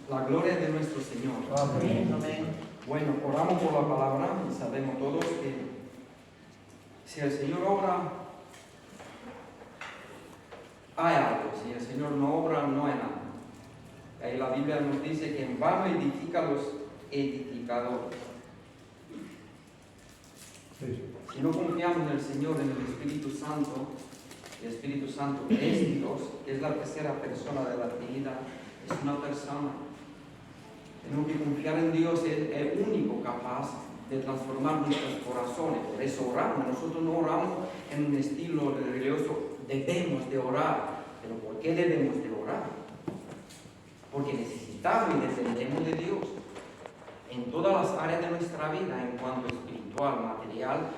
La gloria de nuestro Señor. Amén. Amén. Bueno, oramos por la palabra y sabemos todos que si el Señor obra, hay algo. Si el Señor no obra, no hay nada. Ahí la Biblia nos dice que en vano edifica los edificadores. Si no confiamos en el Señor, en el Espíritu Santo, el Espíritu Santo es Dios, es la tercera persona de la Trinidad, es una persona. Tenemos que confiar en Dios, es el único capaz de transformar nuestros corazones. Por eso oramos. Nosotros no oramos en un estilo religioso, debemos de orar. ¿Pero por qué debemos de orar? Porque necesitamos y dependemos de Dios en todas las áreas de nuestra vida, en cuanto espiritual, material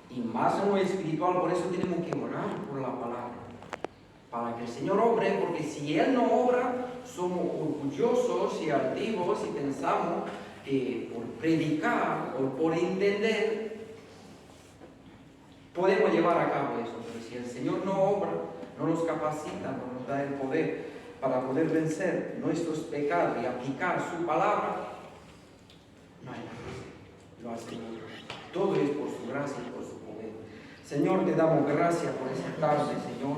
y más en lo espiritual. Por eso tenemos que orar por la palabra, para que el Señor obre, porque si Él no obra, somos orgullosos y altivos y pensamos que por predicar o por entender podemos llevar a cabo eso. Pero si el Señor no obra, no nos capacita, no nos da el poder para poder vencer nuestros pecados y aplicar su palabra, no hay nada. Lo hacemos. Todo es por su gracia y por su poder. Señor, te damos gracias por esta tarde, Señor.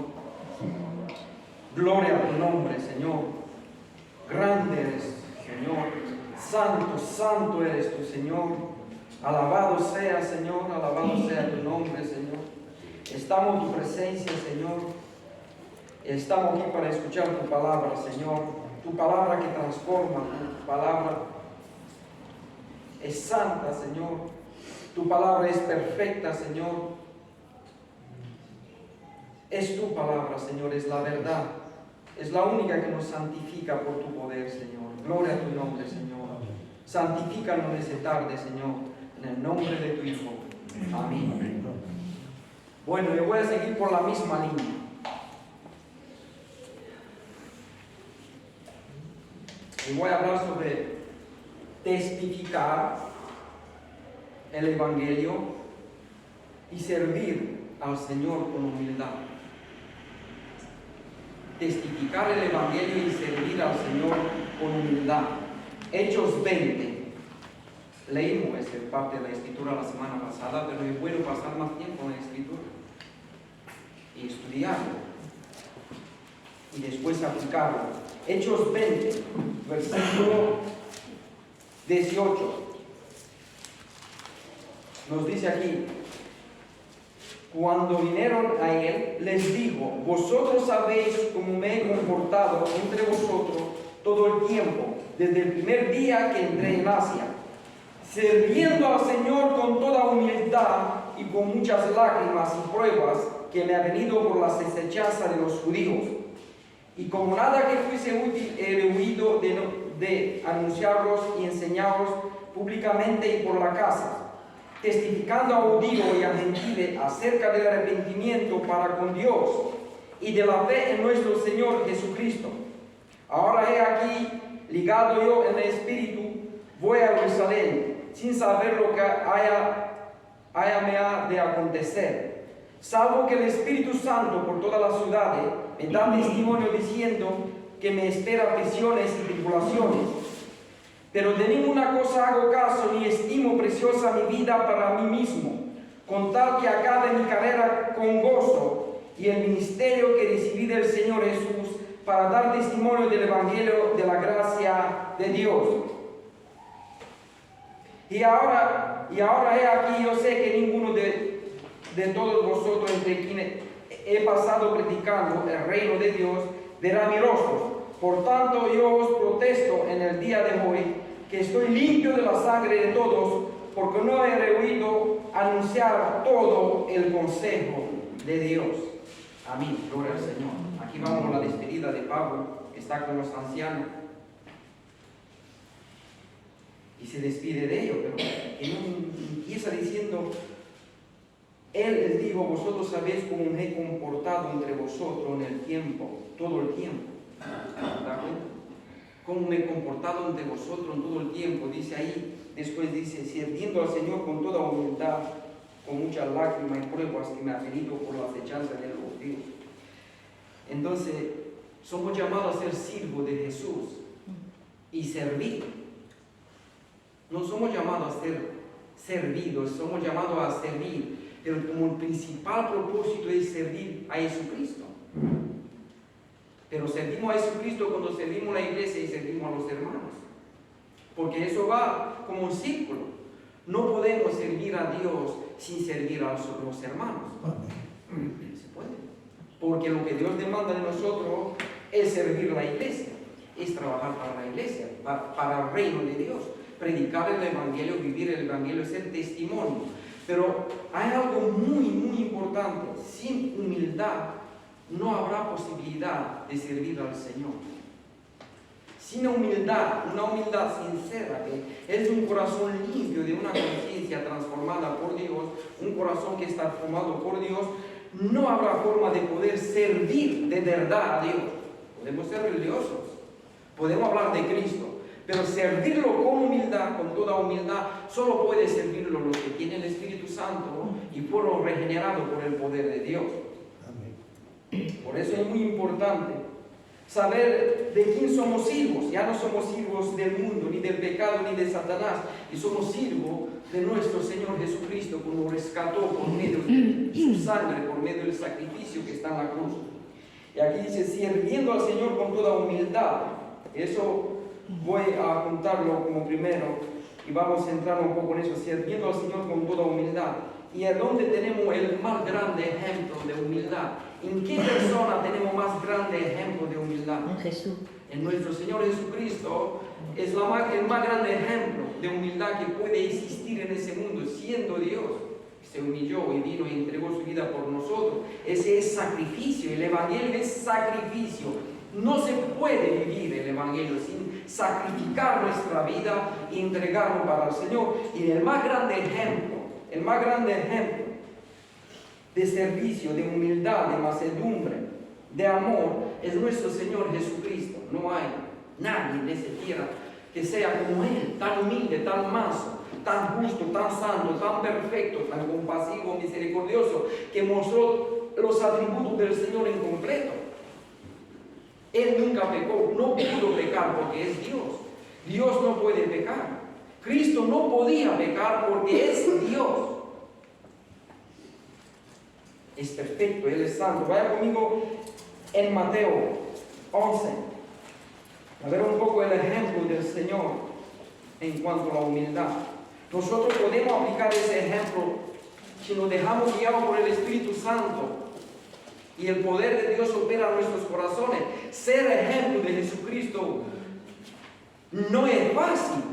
Gloria a tu nombre, Señor. Grande eres, Señor. Santo, santo eres tu Señor. Alabado sea, Señor. Alabado sea tu nombre, Señor. Estamos en tu presencia, Señor. Estamos aquí para escuchar tu palabra, Señor. Tu palabra que transforma, tu palabra es santa, Señor. Tu palabra es perfecta, Señor. Es tu palabra, Señor, es la verdad. Es la única que nos santifica por tu poder, Señor. Gloria a tu nombre, Señor. Santifícanos en esta tarde, Señor, en el nombre de tu Hijo. Amén. Bueno, yo voy a seguir por la misma línea. Y voy a hablar sobre testificar el Evangelio y servir al Señor con humildad. Testificar el Evangelio y servir al Señor con humildad. Hechos 20. Leímos esa parte de la Escritura la semana pasada, pero es bueno pasar más tiempo en la Escritura y estudiarlo y después aplicarlo. Hechos 20, versículo 18. Nos dice aquí: cuando vinieron a él, les dijo: vosotros sabéis cómo me he comportado entre vosotros todo el tiempo, desde el primer día que entré en Asia, sirviendo al Señor con toda humildad y con muchas lágrimas y pruebas que me ha venido por la desechanza de los judíos. Y como nada que fuese útil he rehuido de anunciaros y enseñaros públicamente y por la casa, testificando a judíos y a gentiles acerca del arrepentimiento para con Dios y de la fe en nuestro Señor Jesucristo. Ahora he aquí, ligado yo en el Espíritu, voy a Jerusalén, sin saber lo que me ha de acontecer, salvo que el Espíritu Santo por todas las ciudades me da testimonio diciendo que me espera prisiones y tribulaciones. Pero de ninguna cosa hago caso ni estimo preciosa mi vida para mí mismo, con tal que acabe mi carrera con gozo y el ministerio que recibí del Señor Jesús para dar testimonio del Evangelio de la gracia de Dios. Y ahora he aquí, yo sé que ninguno de todos vosotros entre quienes he pasado predicando el reino de Dios verá mi rostro. Por tanto, yo os protesto en el día de hoy que estoy limpio de la sangre de todos, porque no he rehuido anunciar todo el consejo de Dios. Amén. Gloria al Señor. Aquí vamos a la despedida de Pablo, que está con los ancianos. Y se despide de ellos, pero empieza diciendo: Él les dijo: vosotros sabéis cómo me he comportado entre vosotros en el tiempo, todo el tiempo. ¿Da cuenta? Cómo me he comportado entre vosotros en todo el tiempo. Dice ahí, después dice: sirviendo al Señor con toda humildad, con muchas lágrimas y pruebas que me han venido por la acechanza de los judíos. Entonces, somos llamados a ser siervos de Jesús. Y y servir. No somos llamados a ser servidos, somos llamados a servir, pero como el principal propósito es servir a Jesucristo. Pero servimos a Jesucristo cuando servimos a la iglesia y servimos a los hermanos, porque eso va como un círculo. No podemos servir a Dios sin servir a los hermanos. No se puede, porque lo que Dios demanda de nosotros es servir a la iglesia, es trabajar para la iglesia, para el reino de Dios, predicar el evangelio, vivir el evangelio, ser testimonio. Pero hay algo muy, muy importante: sin humildad no habrá posibilidad de servir al Señor. Sin humildad, una humildad sincera, que es un corazón limpio, de una conciencia transformada por Dios, un corazón que está formado por Dios, no habrá forma de poder servir de verdad a Dios. Podemos ser religiosos, podemos hablar de Cristo, pero servirlo con humildad, con toda humildad, solo puede servirlo los que tienen el Espíritu Santo y fueron regenerados por el poder de Dios. Por eso es muy importante saber de quién somos hijos. Ya no somos hijos del mundo, ni del pecado, ni de Satanás, y somos hijos de nuestro Señor Jesucristo, que nos rescató por medio de su sangre, por medio del sacrificio que está en la cruz. Y aquí dice, sirviendo al Señor con toda humildad. Eso voy a apuntarlo como primero, y vamos a entrar un poco en eso, sirviendo al Señor con toda humildad. ¿Y a dónde tenemos el más grande ejemplo de humildad? ¿En qué persona tenemos más grande ejemplo de humildad? En Jesús. En nuestro Señor Jesucristo es el más grande ejemplo de humildad que puede existir en ese mundo, siendo Dios. Se humilló y vino y entregó su vida por nosotros. Ese es sacrificio, el Evangelio es sacrificio. No se puede vivir el Evangelio sin sacrificar nuestra vida y entregarlo para el Señor. Y el más grande ejemplo de servicio, de humildad, de mansedumbre, de amor, es nuestro Señor Jesucristo. No hay nadie en esta tierra que sea como Él, tan humilde, tan manso, tan justo, tan santo, tan perfecto, tan compasivo, misericordioso, que mostró los atributos del Señor en completo. Él nunca pecó, no pudo pecar porque es Dios. Dios no puede pecar. Cristo no podía pecar porque es Dios. Es perfecto, Él es santo. Vaya conmigo en Mateo 11. A ver un poco el ejemplo del Señor en cuanto a la humildad. Nosotros podemos aplicar ese ejemplo si nos dejamos guiar por el Espíritu Santo y el poder de Dios opera en nuestros corazones. Ser ejemplo de Jesucristo no es fácil.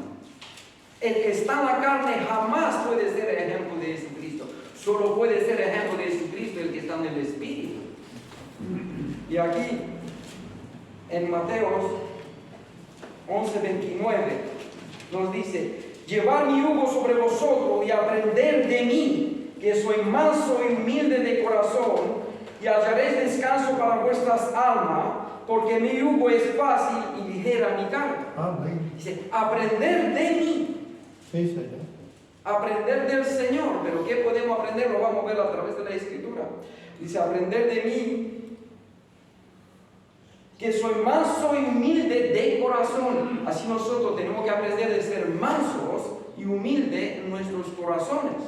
El que está en la carne jamás puede ser ejemplo de Jesucristo. Solo puede ser ejemplo de Jesucristo el que está en el Espíritu. Y aquí, en Mateo 11:29, nos dice: llevad mi yugo sobre vosotros y aprended de mí, que soy manso y humilde de corazón, y hallaréis descanso para vuestras almas, porque mi yugo es fácil y ligera mi carga. Amén. Dice, aprender de mí. Sí, Señor. Aprender del Señor. Pero ¿qué podemos aprender? Lo vamos a ver a través de la Escritura. Dice, aprender de mí, que soy manso y humilde de corazón. Así nosotros tenemos que aprender de ser mansos y humildes en nuestros corazones.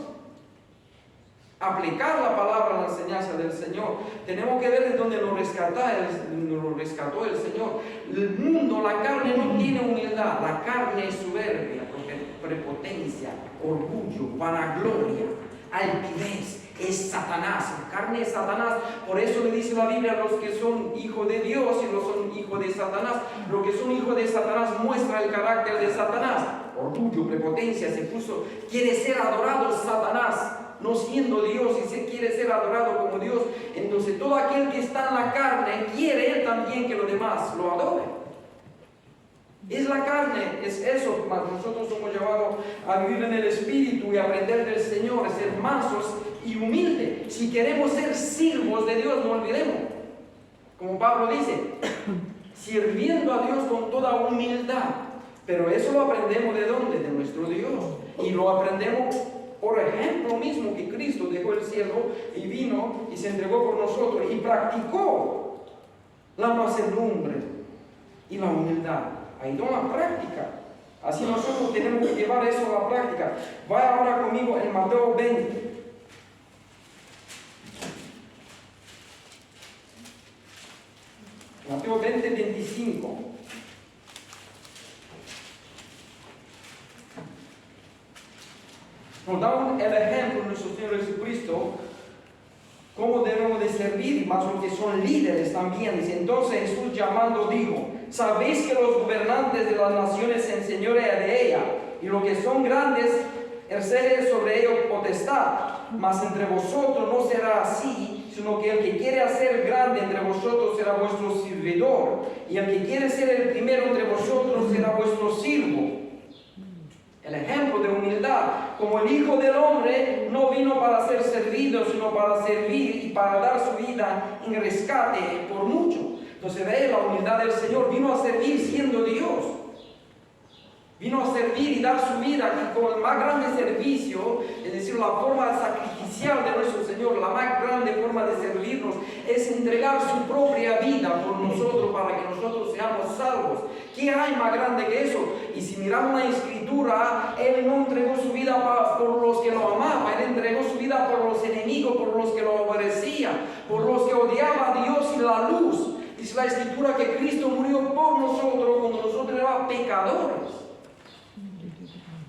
Aplicar la palabra a la enseñanza del Señor. Tenemos que ver de dónde nos rescató el Señor. El mundo, la carne no tiene humildad. La carne es soberbia, prepotencia, orgullo, vanagloria, altivez. Es Satanás. La carne es Satanás. Por eso le dice la Biblia a los que son hijos de Dios y los son hijos de Satanás. Los que son hijos de Satanás muestran el carácter de Satanás. Orgullo, prepotencia, quiere ser adorado Satanás, no siendo Dios, y se quiere ser adorado como Dios. Entonces todo aquel que está en la carne quiere él también que los demás lo adoren. Es la carne, es eso, mas nosotros somos llamados a vivir en el Espíritu y aprender del Señor, a ser mansos y humildes. Si queremos ser siervos de Dios, no olvidemos, como Pablo dice, sirviendo a Dios con toda humildad. Pero eso lo aprendemos ¿de dónde? De nuestro Dios. Y lo aprendemos por ejemplo mismo, que Cristo dejó el cielo y vino y se entregó por nosotros y practicó la mansedumbre y la humildad. ha ido a la práctica. Así nosotros tenemos que llevar eso a la práctica. Vaya ahora conmigo en Mateo 20. Mateo 20, 25. Nos da el ejemplo de nuestro Señor Jesucristo, cómo debemos de servir, más los que son líderes también. Dice, entonces Jesús llamando dijo, sabéis que los gobernantes de las naciones se enseñorean de ella, y los que son grandes ejercen sobre ellos potestad. Mas entre vosotros no será así, sino que el que quiere hacer grande entre vosotros será vuestro servidor, y el que quiere ser el primero entre vosotros será vuestro siervo. El ejemplo de humildad, como el Hijo del Hombre no vino para ser servido, sino para servir y para dar su vida en rescate por mucho. Entonces ve la humildad del Señor, vino a servir siendo Dios. Vino a servir y dar su vida, y con el más grande servicio, es decir, la forma sacrificial de nuestro Señor, la más grande forma de servirnos, es entregar su propia vida por nosotros, para que nosotros seamos salvos. ¿Qué hay más grande que eso? Y si miramos la Escritura, Él no entregó su vida por los que lo amaban, Él entregó su vida por los enemigos, por los que lo aborrecían, por los que odiaban a Dios y la luz. Dice la Escritura que Cristo murió por nosotros cuando nosotros éramos pecadores.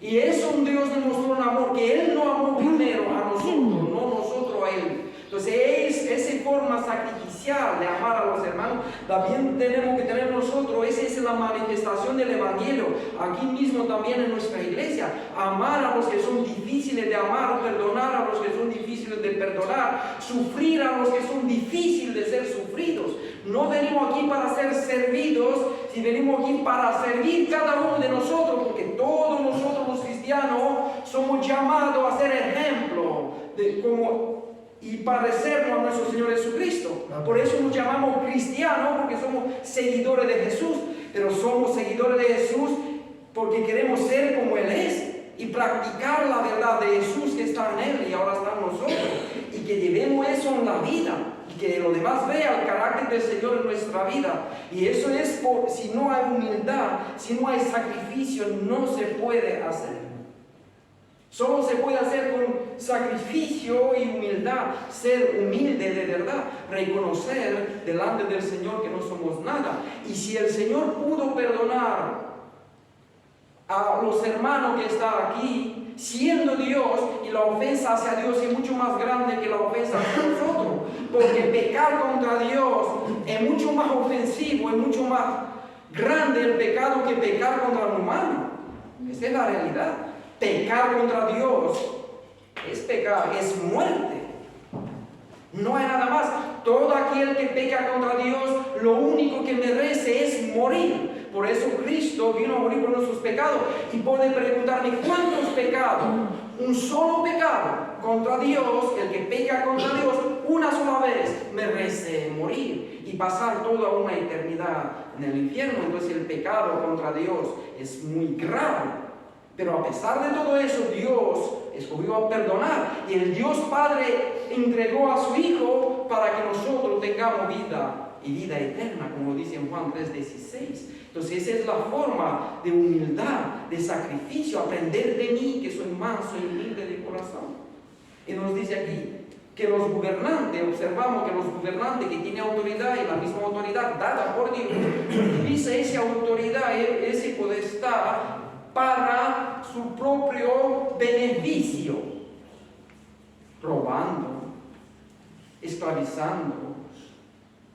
Y eso un Dios demostró un amor que Él no amó primero a nosotros, no nosotros a Él. Entonces esa forma sacrificial de amar a los hermanos, también tenemos que tener nosotros. Esa es la manifestación del Evangelio, aquí mismo también en nuestra iglesia. Amar a los que son difíciles de amar, perdonar a los que son difíciles de perdonar, sufrir a los que son difíciles de ser sufridos. No venimos aquí para ser servidos, si venimos aquí para servir cada uno de nosotros, porque todos nosotros los cristianos somos llamados a ser ejemplo y parecernos a nuestro Señor Jesucristo. Por eso nos llamamos cristianos, porque somos seguidores de Jesús, pero somos seguidores de Jesús porque queremos ser como Él es y practicar la verdad de Jesús que está en Él y ahora está en nosotros, y que llevemos eso en la vida, y que los demás vean el carácter del Señor en nuestra vida. Y eso es si no hay humildad, si no hay sacrificio, no se puede hacer. Solo se puede hacer con sacrificio y humildad, ser humilde de verdad, reconocer delante del Señor que no somos nada. Y si el Señor pudo perdonar a los hermanos que están aquí, siendo Dios, y la ofensa hacia Dios es mucho más grande que la ofensa hacia nosotros, porque pecar contra Dios es mucho más ofensivo, es mucho más grande el pecado que pecar contra un humano. Esa es la realidad. Pecar contra Dios es pecar, es muerte. No hay nada más. Todo aquel que peca contra Dios, lo único que merece es morir. Por eso Cristo vino a morir por nuestros pecados. Y pueden preguntarme, ¿cuántos pecados? Un solo pecado contra Dios. El que peca contra Dios una sola vez merece morir y pasar toda una eternidad en el infierno. Entonces el pecado contra Dios es muy grave. Pero a pesar de todo eso, Dios escogió a perdonar. Y el Dios Padre entregó a su Hijo para que nosotros tengamos vida y vida eterna, como dice en Juan 3:16. Entonces esa es la forma de humildad, de sacrificio, aprender de mí que soy manso y humilde de corazón. Y nos dice aquí que los gobernantes, observamos que los gobernantes que tienen autoridad y la misma autoridad dada por Dios, dice esa autoridad, ese potestad, para su propio beneficio, robando, esclavizando,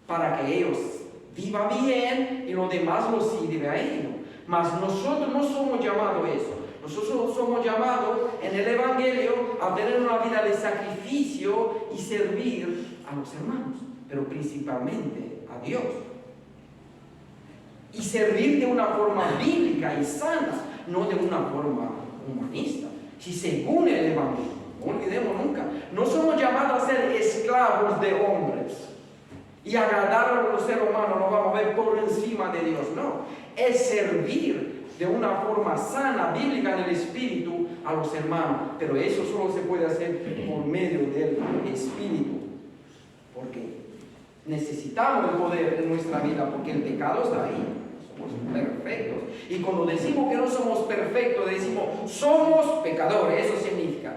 para que ellos vivan bien y los demás los sirven a ellos. Mas nosotros no somos llamados a eso. Nosotros somos llamados en el Evangelio a tener una vida de sacrificio y servir a los hermanos, pero principalmente a Dios. Y servir de una forma bíblica y sana, no de una forma humanista. Si según el Evangelio, no olvidemos nunca, no somos llamados a ser esclavos de hombres y agradar a los seres humanos, no vamos a ver por encima de Dios, no. Es servir de una forma sana, bíblica en el Espíritu a los hermanos, pero eso solo se puede hacer por medio del Espíritu, porque necesitamos el poder en nuestra vida, porque el pecado está ahí. somos perfectos. Y cuando decimos que no somos perfectos, decimos somos pecadores. Eso significa,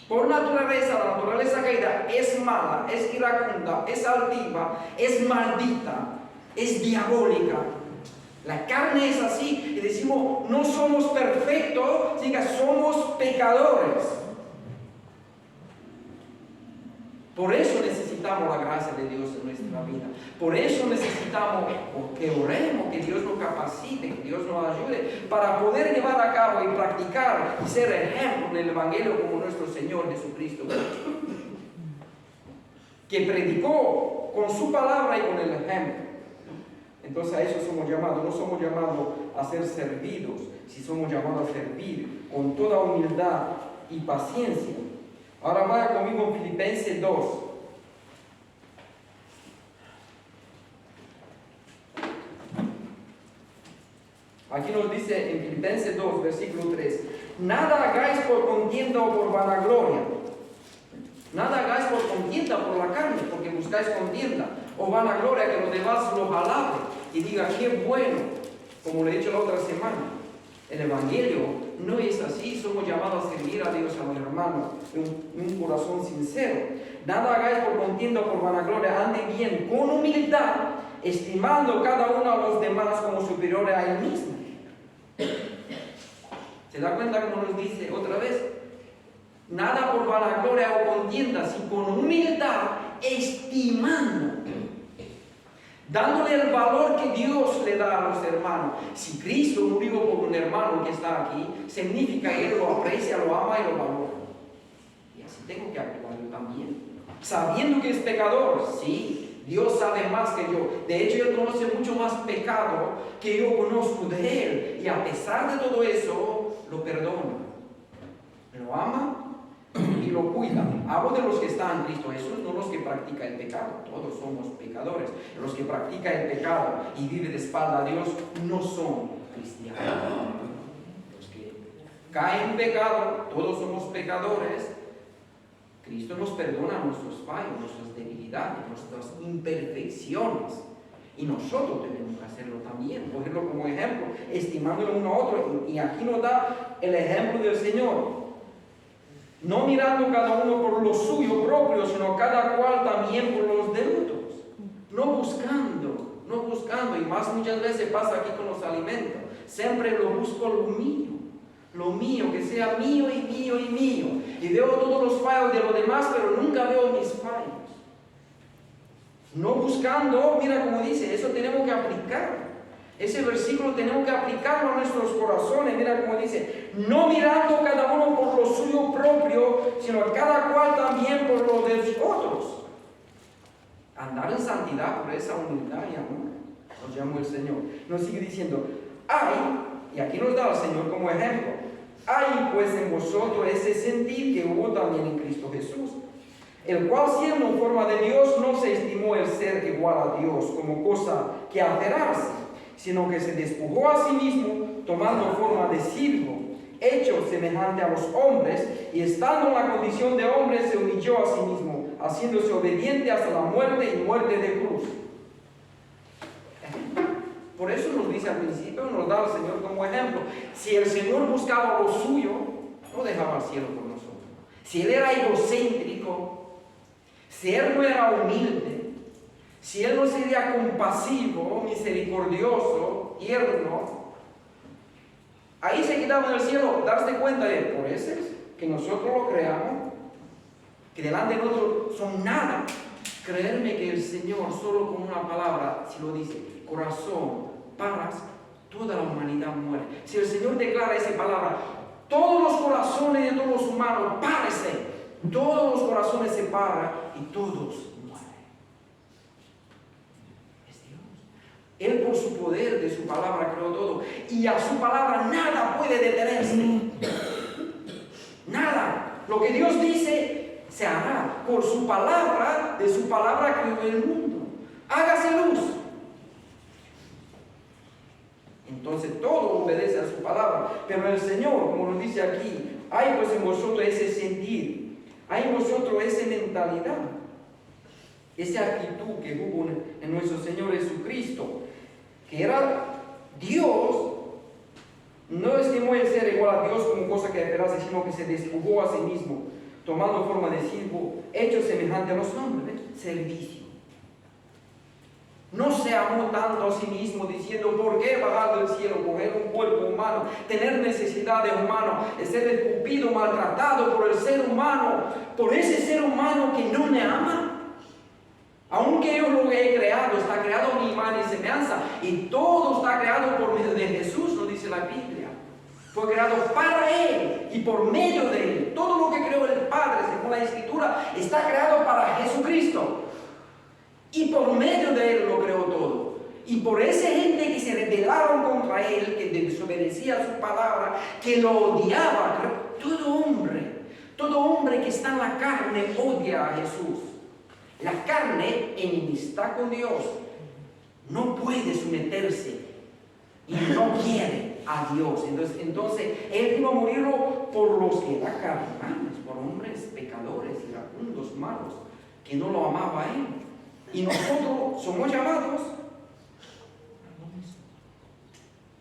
por naturaleza, la naturaleza caída es mala, es iracunda, es altiva, es maldita, es diabólica. La carne es así y decimos no somos perfectos, diga somos pecadores. Por eso necesitamos la gracia de Dios en nuestra vida. Por eso necesitamos que oremos, que Dios nos capacite, que Dios nos ayude para poder llevar a cabo y practicar y ser ejemplo en el Evangelio como nuestro Señor Jesucristo, que predicó con su palabra y con el ejemplo. Entonces a eso somos llamados. No somos llamados a ser servidos, si somos llamados a servir con toda humildad y paciencia. Ahora vaya conmigo en Filipenses 2. Aquí nos dice en Filipenses 2, versículo 3. Nada hagáis por contienda o por vanagloria. Nada hagáis por contienda por la carne, porque buscáis contienda o vanagloria, que los demás los alaben y digan qué bueno, como le he dicho la otra semana. El Evangelio no es así. Somos llamados a servir a Dios, a los hermanos, en un corazón sincero. Nada hagáis por contienda o por vanagloria, ande bien con humildad, estimando cada uno a los demás como superiores a él mismo. ¿Se da cuenta cómo nos dice otra vez? Nada por vanagloria o contienda, sino con humildad, estimando, dándole el valor que Dios le da a los hermanos. Si Cristo murió por un hermano que está aquí, significa que Él lo aprecia, lo ama y lo valora. Y así tengo que actuar yo también. Sabiendo que es pecador, sí, Dios sabe más que yo. De hecho, Él conoce mucho más pecado que yo conozco de Él. Y a pesar de todo eso, lo perdona. Lo ama y lo cuida. Hablo de los que están en Cristo Jesús, no los que practican el pecado. Todos somos pecadores. Los que practican el pecado y viven de espalda a Dios no son cristianos. Los que caen en pecado, todos somos pecadores. Cristo nos perdona nuestros fallos, nuestras debilidades, nuestras imperfecciones. Y nosotros tenemos que hacerlo también, cogerlo como ejemplo, estimándolo uno a otro. Y aquí nos da el ejemplo del Señor. No mirando cada uno por lo suyo propio, sino cada cual también por los de otros. No buscando, y más muchas veces pasa aquí con los alimentos. Siempre lo busco lo mío, que sea mío y mío y mío. Y veo todos los fallos de los demás, pero nunca veo mis fallos. No buscando, mira como dice, eso tenemos que aplicar. Ese versículo tenemos que aplicarlo a nuestros corazones. Mira cómo dice, no mirando cada uno por lo suyo propio, sino cada cual también por lo de los otros. Andar en santidad por esa humildad y amor, nos llamó el Señor. Nos sigue diciendo, y aquí nos da el Señor como ejemplo, hay pues en vosotros ese sentir que hubo también en Cristo Jesús, el cual siendo en forma de Dios no se estimó el ser igual a Dios como cosa que aferrarse, sino que se despojó a sí mismo, tomando forma de siervo, hecho semejante a los hombres, y estando en la condición de hombre se humilló a sí mismo, haciéndose obediente hasta la muerte y muerte de cruz. Por eso nos dice al principio, nos da el Señor como ejemplo. Si el Señor buscaba lo suyo, no dejaba el cielo por nosotros. Si Él era egocéntrico, si Él no era humilde, si Él no sería compasivo, misericordioso, tierno, ahí se quitaba en el cielo. Darse cuenta de, por eso es que nosotros lo creamos, que delante de nosotros son nada. Creerme que el Señor, solo con una palabra, si lo dice, corazón, paras, toda la humanidad muere. Si el Señor declara esa palabra, todos los corazones de todos los humanos, párense. Todos los corazones se paran y todos mueren. Es Dios. Él por su poder de su palabra creó todo. Y a su palabra nada puede detenerse. Nada. Lo que Dios dice se hará. Por su palabra, de su palabra creó el mundo. Hágase luz. Entonces todo obedece a su palabra. Pero el Señor, como nos dice aquí, hay pues en vosotros ese sentir. Hay en vosotros esa mentalidad, esa actitud que hubo en nuestro Señor Jesucristo, que era Dios no estimó el ser igual a Dios como cosa que esperase, sino que se despojó a sí mismo, tomando forma de siervo, hecho semejante a los hombres, servicio. No se amó tanto a sí mismo diciendo, ¿por qué bajar del cielo, coger un cuerpo humano, tener necesidades humanas, ser escupido, maltratado por el ser humano, por ese ser humano que no me ama? Aunque yo lo he creado, está creado a mi imagen y semejanza, y todo está creado por medio de Jesús, nos dice la Biblia. Fue creado para Él y por medio de Él. Todo lo que creó el Padre, según la Escritura, está creado para Jesucristo. Y por medio de Él lo creó todo. Y por esa gente que se rebelaron contra Él, que desobedecía su palabra, que lo odiaba, todo hombre que está en la carne odia a Jesús. La carne, enemistad con Dios, no puede someterse y no quiere a Dios. Entonces Él vino a morir por los que eran carnales, por hombres pecadores, iracundos, malos, que no lo amaba a Él. Y nosotros somos llamados,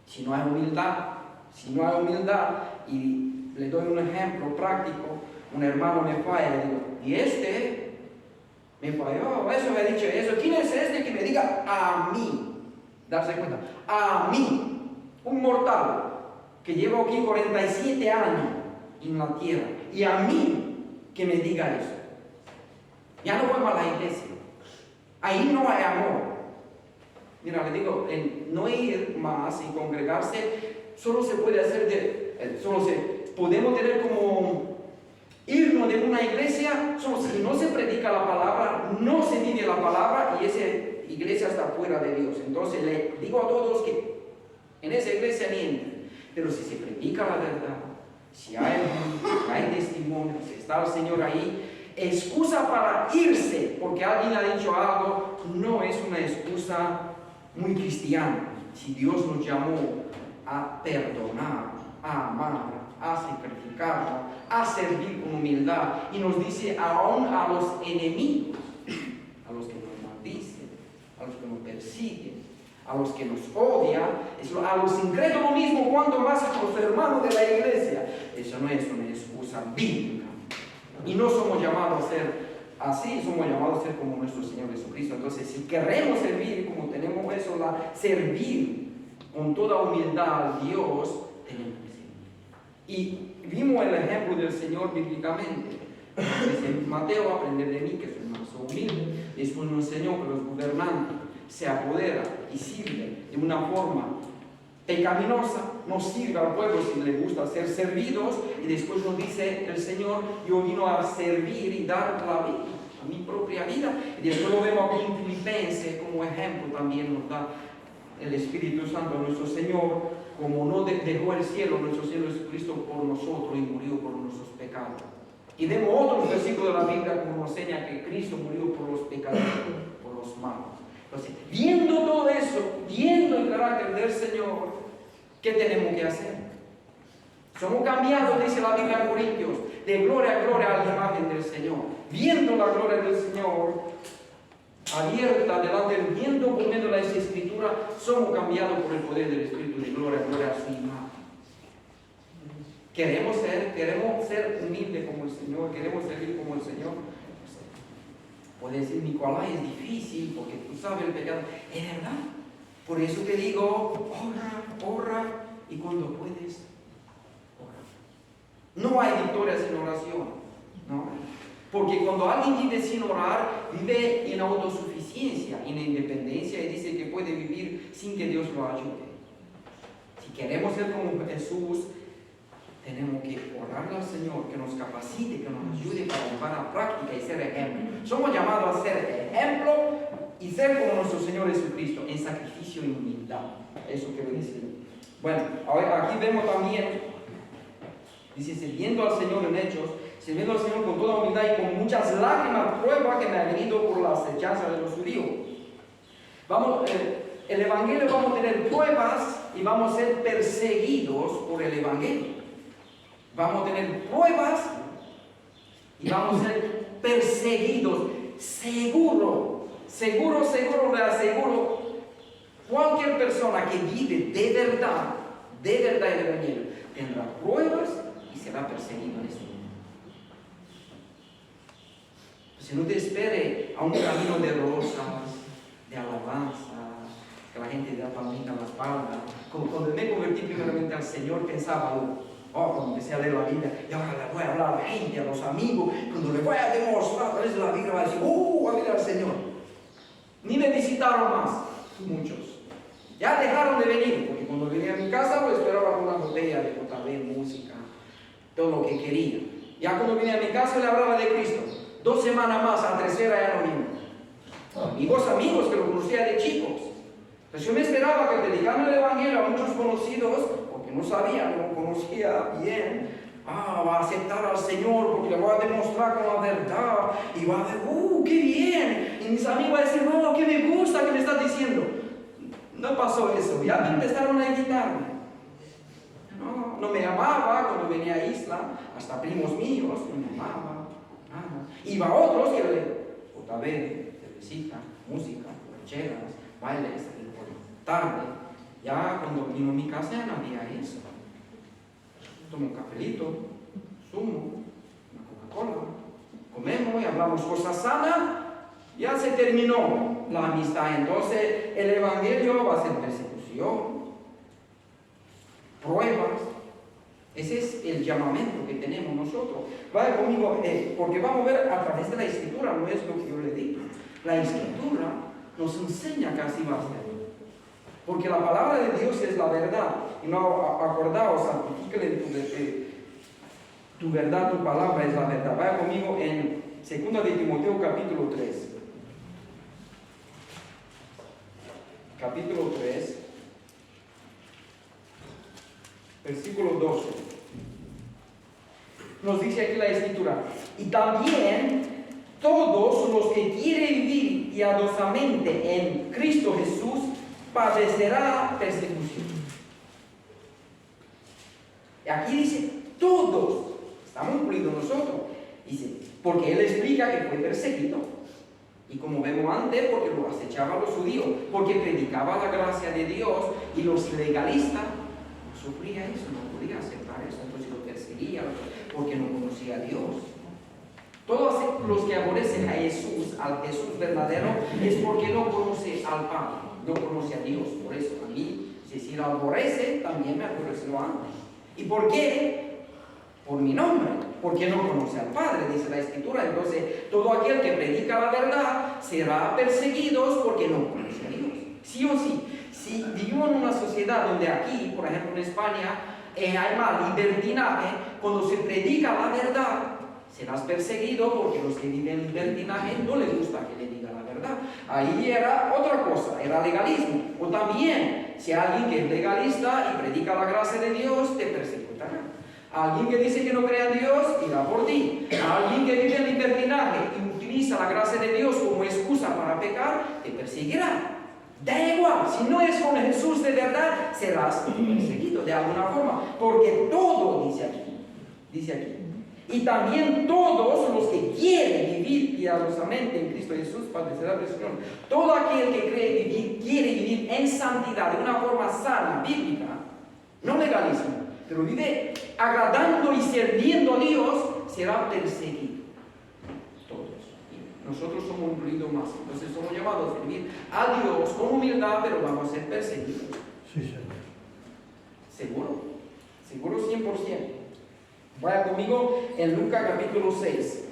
si no hay humildad, y le doy un ejemplo práctico, un hermano me falla, le digo, y me falló, eso me ha dicho eso, ¿quién es este que me diga a mí? Darse cuenta, a mí, un mortal, que llevo aquí 47 años en la tierra, y a mí que me diga eso. Ya no voy a la iglesia. Ahí no hay amor. Mira, le digo, no ir más y congregarse, solo se puede hacer podemos tener como irnos de una iglesia, solo si no se predica la palabra, no se vive la palabra y esa iglesia está fuera de Dios. Entonces le digo a todos que en esa iglesia ni entren, pero si se predica la verdad, si hay testimonio, si está el Señor ahí, excusa para irse porque alguien ha dicho algo, no es una excusa muy cristiana. Si Dios nos llamó a perdonar, a amar, a sacrificar, a servir con humildad, y nos dice aún a los enemigos, a los que nos maldicen, a los que nos persiguen, a los que nos odian, a los incrédulos mismos, cuanto más a los hermanos de la iglesia. Eso no es una excusa bíblica. Y no somos llamados a ser así, somos llamados a ser como nuestro Señor Jesucristo. Entonces, si queremos servir, como tenemos eso, servir con toda humildad a Dios, tenemos que servir. Y vimos el ejemplo del Señor bíblicamente. Dice Mateo, aprender de mí, que soy más humilde. Después nos enseñó que los gobernantes se apoderan y sirven de una forma pecaminosa, no sirve al pueblo si le gusta ser servidos, y después nos dice el Señor, yo vino a servir y dar la vida, a mi propia vida. Y después lo vemos aquí en Filipenses como ejemplo, también nos da el Espíritu Santo, nuestro Señor, como no dejó el cielo, nuestro Señor Jesucristo por nosotros y murió por nuestros pecados. Y vemos otros versículos de la Biblia como nos enseña que Cristo murió por los pecadores, por los malos. Entonces, viendo todo eso, viendo el carácter del Señor, ¿qué tenemos que hacer? Somos cambiados, dice la Biblia en Corintios, de gloria a gloria a la imagen del Señor. Viendo la gloria del Señor abierta delante del viendo por medio de la Escritura, somos cambiados por el poder del Espíritu de gloria a gloria a su imagen. Queremos ser humildes como el Señor, queremos servir como el Señor. Puede decir, Nicolás, es difícil porque tú sabes el pecado. Es verdad. Por eso te digo, ora, y cuando puedes, ora. No hay victoria sin oración, ¿no? Porque cuando alguien vive sin orar, vive en autosuficiencia, en independencia, y dice que puede vivir sin que Dios lo ayude. Si queremos ser como Jesús, tenemos que orarle al Señor, que nos capacite, que nos ayude para llevar a práctica y ser ejemplo. Somos llamados a ser ejemplo y ser como nuestro Señor Jesucristo, en sacrificio y humildad. Eso quiero decir. Bueno, ahora aquí vemos también, dice, sirviendo al Señor en hechos, sirviendo al Señor con toda humildad y con muchas lágrimas, prueba que me ha venido por la acechanza de los judíos. El Evangelio, vamos a tener pruebas y vamos a ser perseguidos por el Evangelio. Vamos a tener pruebas y vamos a ser perseguidos. Seguro, le aseguro, Cualquier persona que vive de verdad el Evangelio, tendrá pruebas y será perseguido en este mundo. Si no te espere a un camino de rosas, de alabanza, que la gente da palmita en la espalda. Cuando me convertí primeramente al Señor, pensaba, cuando empecé a leer la Biblia, y ahora le voy a hablar a la gente, a los amigos, cuando le voy a demostrar a través de la Biblia, va a decir, va a venir al Señor. Ni me visitaron más, muchos. Ya dejaron de venir, porque cuando venía a mi casa, pues esperaba una botella de JB, música, todo lo que quería. Ya cuando venía a mi casa, le hablaba de Cristo. 2 semanas más, a la tercera ya no vino. Amigos que lo conocía de chicos. Pues yo me esperaba que predicando el Evangelio a muchos conocidos, porque no sabía, no conocía bien, va a aceptar al Señor porque le voy a demostrar con la verdad y va a decir, qué bien. Y mis amigos van a decir, que me gusta que me estás diciendo. No pasó eso, ya me empezaron a invitarme. No me amaba cuando venía a Isla, hasta primos míos, no me amaba. Iba a otros que JB, cervecita, música, rancheras, bailes, por tarde. Ya cuando vino a mi casa ya no había eso. Tomo un cafelito, zumo, una Coca-Cola, comemos y hablamos cosas sanas. Ya se terminó la amistad. Entonces el Evangelio va a ser persecución, pruebas. Ese es el llamamiento que tenemos nosotros. Vaya conmigo, porque vamos a ver a través de la Escritura, no es lo que yo le digo. La Escritura nos enseña que así va a ser. Porque la palabra de Dios es la verdad. Y no acordaos, santifícale tu verdad, tu palabra es la verdad. Vaya conmigo en 2 de Timoteo capítulo 3. Capítulo 3. Versículo 12. Nos dice aquí la Escritura. Y también todos los que quieren vivir piadosamente en Cristo Jesús padecerá persecución. Y aquí dice todos, estamos incluidos nosotros. Dice, porque él explica que fue perseguido. Y como vemos antes, porque lo acechaban los judíos, porque predicaba la gracia de Dios y los legalistas no sufrían eso, no podían aceptar eso, entonces lo perseguían porque no conocía a Dios. Todos los que aborrecen a Jesús, al Jesús verdadero, es porque no conoce al Padre, no conoce a Dios. Por eso a mí, si lo aborrece, también me aborreció antes. ¿Y por qué? Por mi nombre, porque no conoce al Padre, dice la Escritura. Entonces, todo aquel que predica la verdad será perseguido porque no conoce a Dios. Sí o sí. Si vivimos en una sociedad donde aquí, por ejemplo en España, hay más libertinaje, cuando se predica la verdad, serás perseguido porque los que viven libertinaje no les gusta que le diga la verdad. Ahí era otra cosa, era legalismo. O también, si hay alguien que es legalista y predica la gracia de Dios, te perseguirá. Alguien que dice que no cree en Dios, irá por ti. Alguien que vive en libertinaje y utiliza la gracia de Dios como excusa para pecar, te perseguirá. Da igual, si no es con Jesús de verdad, serás perseguido de alguna forma. Porque todo, dice aquí. Y también todos los que quieren vivir piadosamente en Cristo Jesús padecerá persecución. Todo aquel que quiere vivir en santidad de una forma sana, bíblica, no legalismo, pero vive agradando y sirviendo a Dios, será perseguido. Todos. Y nosotros somos incluidos más. Entonces somos llamados a servir a Dios con humildad, pero vamos a ser perseguidos. Sí, Señor. ¿Seguro? Seguro 100%. Vaya conmigo en Lucas capítulo 6.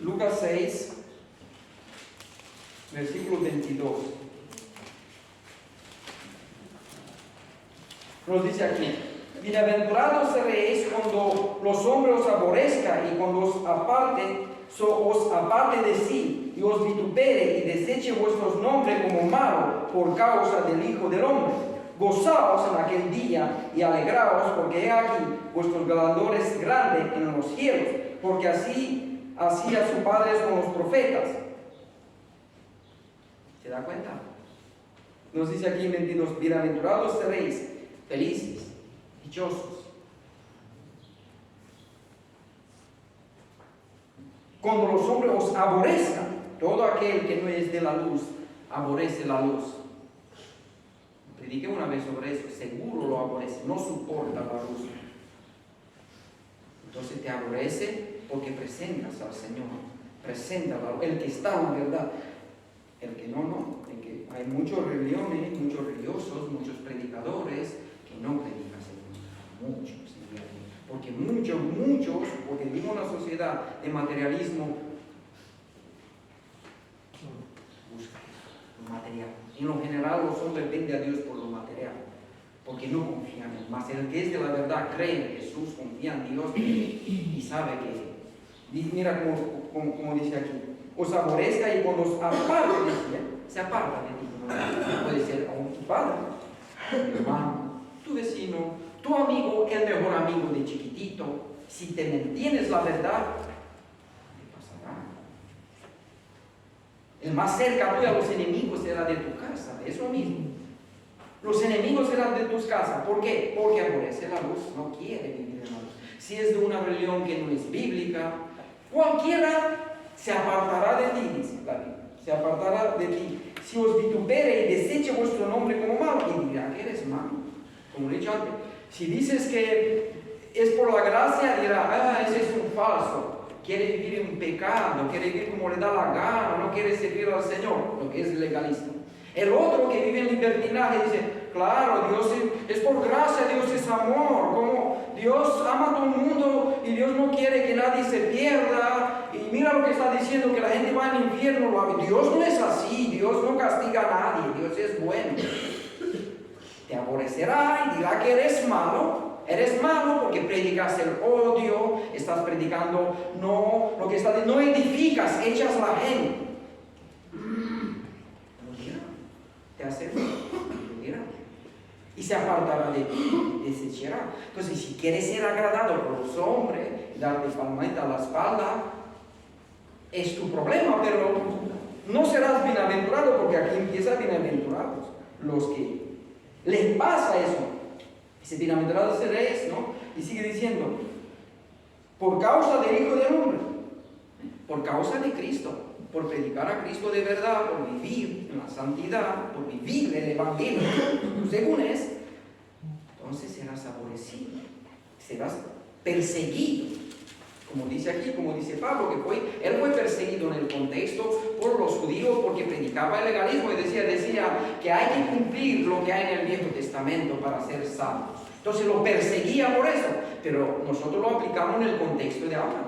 Lucas 6, versículo 22. Nos dice aquí: bienaventurados seréis cuando los hombres os aborrezcan y cuando os aparte de sí y os vitupere y deseche vuestros nombres como malos por causa del Hijo del Hombre. Gozaos en aquel día y alegraos, porque he aquí vuestros galardón es grande en los cielos, porque así hacía su Padre con los profetas. ¿Se da cuenta? Nos dice aquí en 22, bienaventurados seréis, felices, dichosos. Cuando los hombres os aborrezcan, todo aquel que no es de la luz, aborrece la luz. Prediqué una vez sobre eso, seguro lo aborrece, no soporta la luz. Entonces te aborrece porque presentas al Señor, presenta el que está en la verdad, el que no. El que hay muchas religiones, muchos religiosos, muchos predicadores que no predican según muchos. Porque porque vivimos una sociedad de materialismo, busca lo material. En lo general los hombres venden a Dios por lo material, porque no confían en él. Mas el que es de la verdad cree en Jesús, confía en Dios y sabe que, mira como dice aquí, os aborrezca y cuando os aparte de ti, se aparta de ti. Puede ser aún tu padre, tu hermano, tu vecino, tu amigo, el mejor amigo de chiquitito. Si te mantienes la verdad, ¿qué pasará? El más cerca tuyo a los enemigos será de tu casa, eso mismo. Los enemigos serán de tus casas. ¿Por qué? Porque aborrece la luz, no quiere vivir en la luz. Si es de una religión que no es bíblica, cualquiera se apartará de ti, dice la Biblia. Se apartará de ti. Si os vitupere y deseche vuestro nombre como malo, y dirá que eres malo. Como he dicho antes, si dices que es por la gracia, dirá, ese es un falso. Quiere vivir en pecado, quiere vivir como le da la gana, no quiere servir al Señor, lo que es legalista. El otro que vive en libertinaje dice, claro, Dios es por gracia, Dios es amor, como Dios ama a todo el mundo y Dios no quiere que nadie se pierda. Y mira lo que está diciendo, que la gente va al infierno. Dios no es así, Dios no castiga a nadie, Dios es bueno. Te aborrecerá y dirá que eres malo. Eres malo porque predicas el odio, estás predicando lo que está no edificas, echas la gente. Te hace y se apartará de ti y desechará. Entonces, si quieres ser agradado por los hombres, darte palmadita a la espalda, es tu problema, pero no serás bienaventurado, porque aquí empieza bienaventurados los que les pasa eso. Dice, bienaventurados seréis, ¿no? Y sigue diciendo, por causa del Hijo del Hombre, por causa de Cristo, por predicar a Cristo de verdad, por vivir en la santidad, por vivir el Evangelio, según es, entonces serás aborrecido, serás perseguido. Como dice aquí, como dice Pablo, él fue perseguido en el contexto por los judíos porque predicaba el legalismo y decía que hay que cumplir lo que hay en el Viejo Testamento para ser salvos. Entonces lo perseguía por eso, pero nosotros lo aplicamos en el contexto de ahora.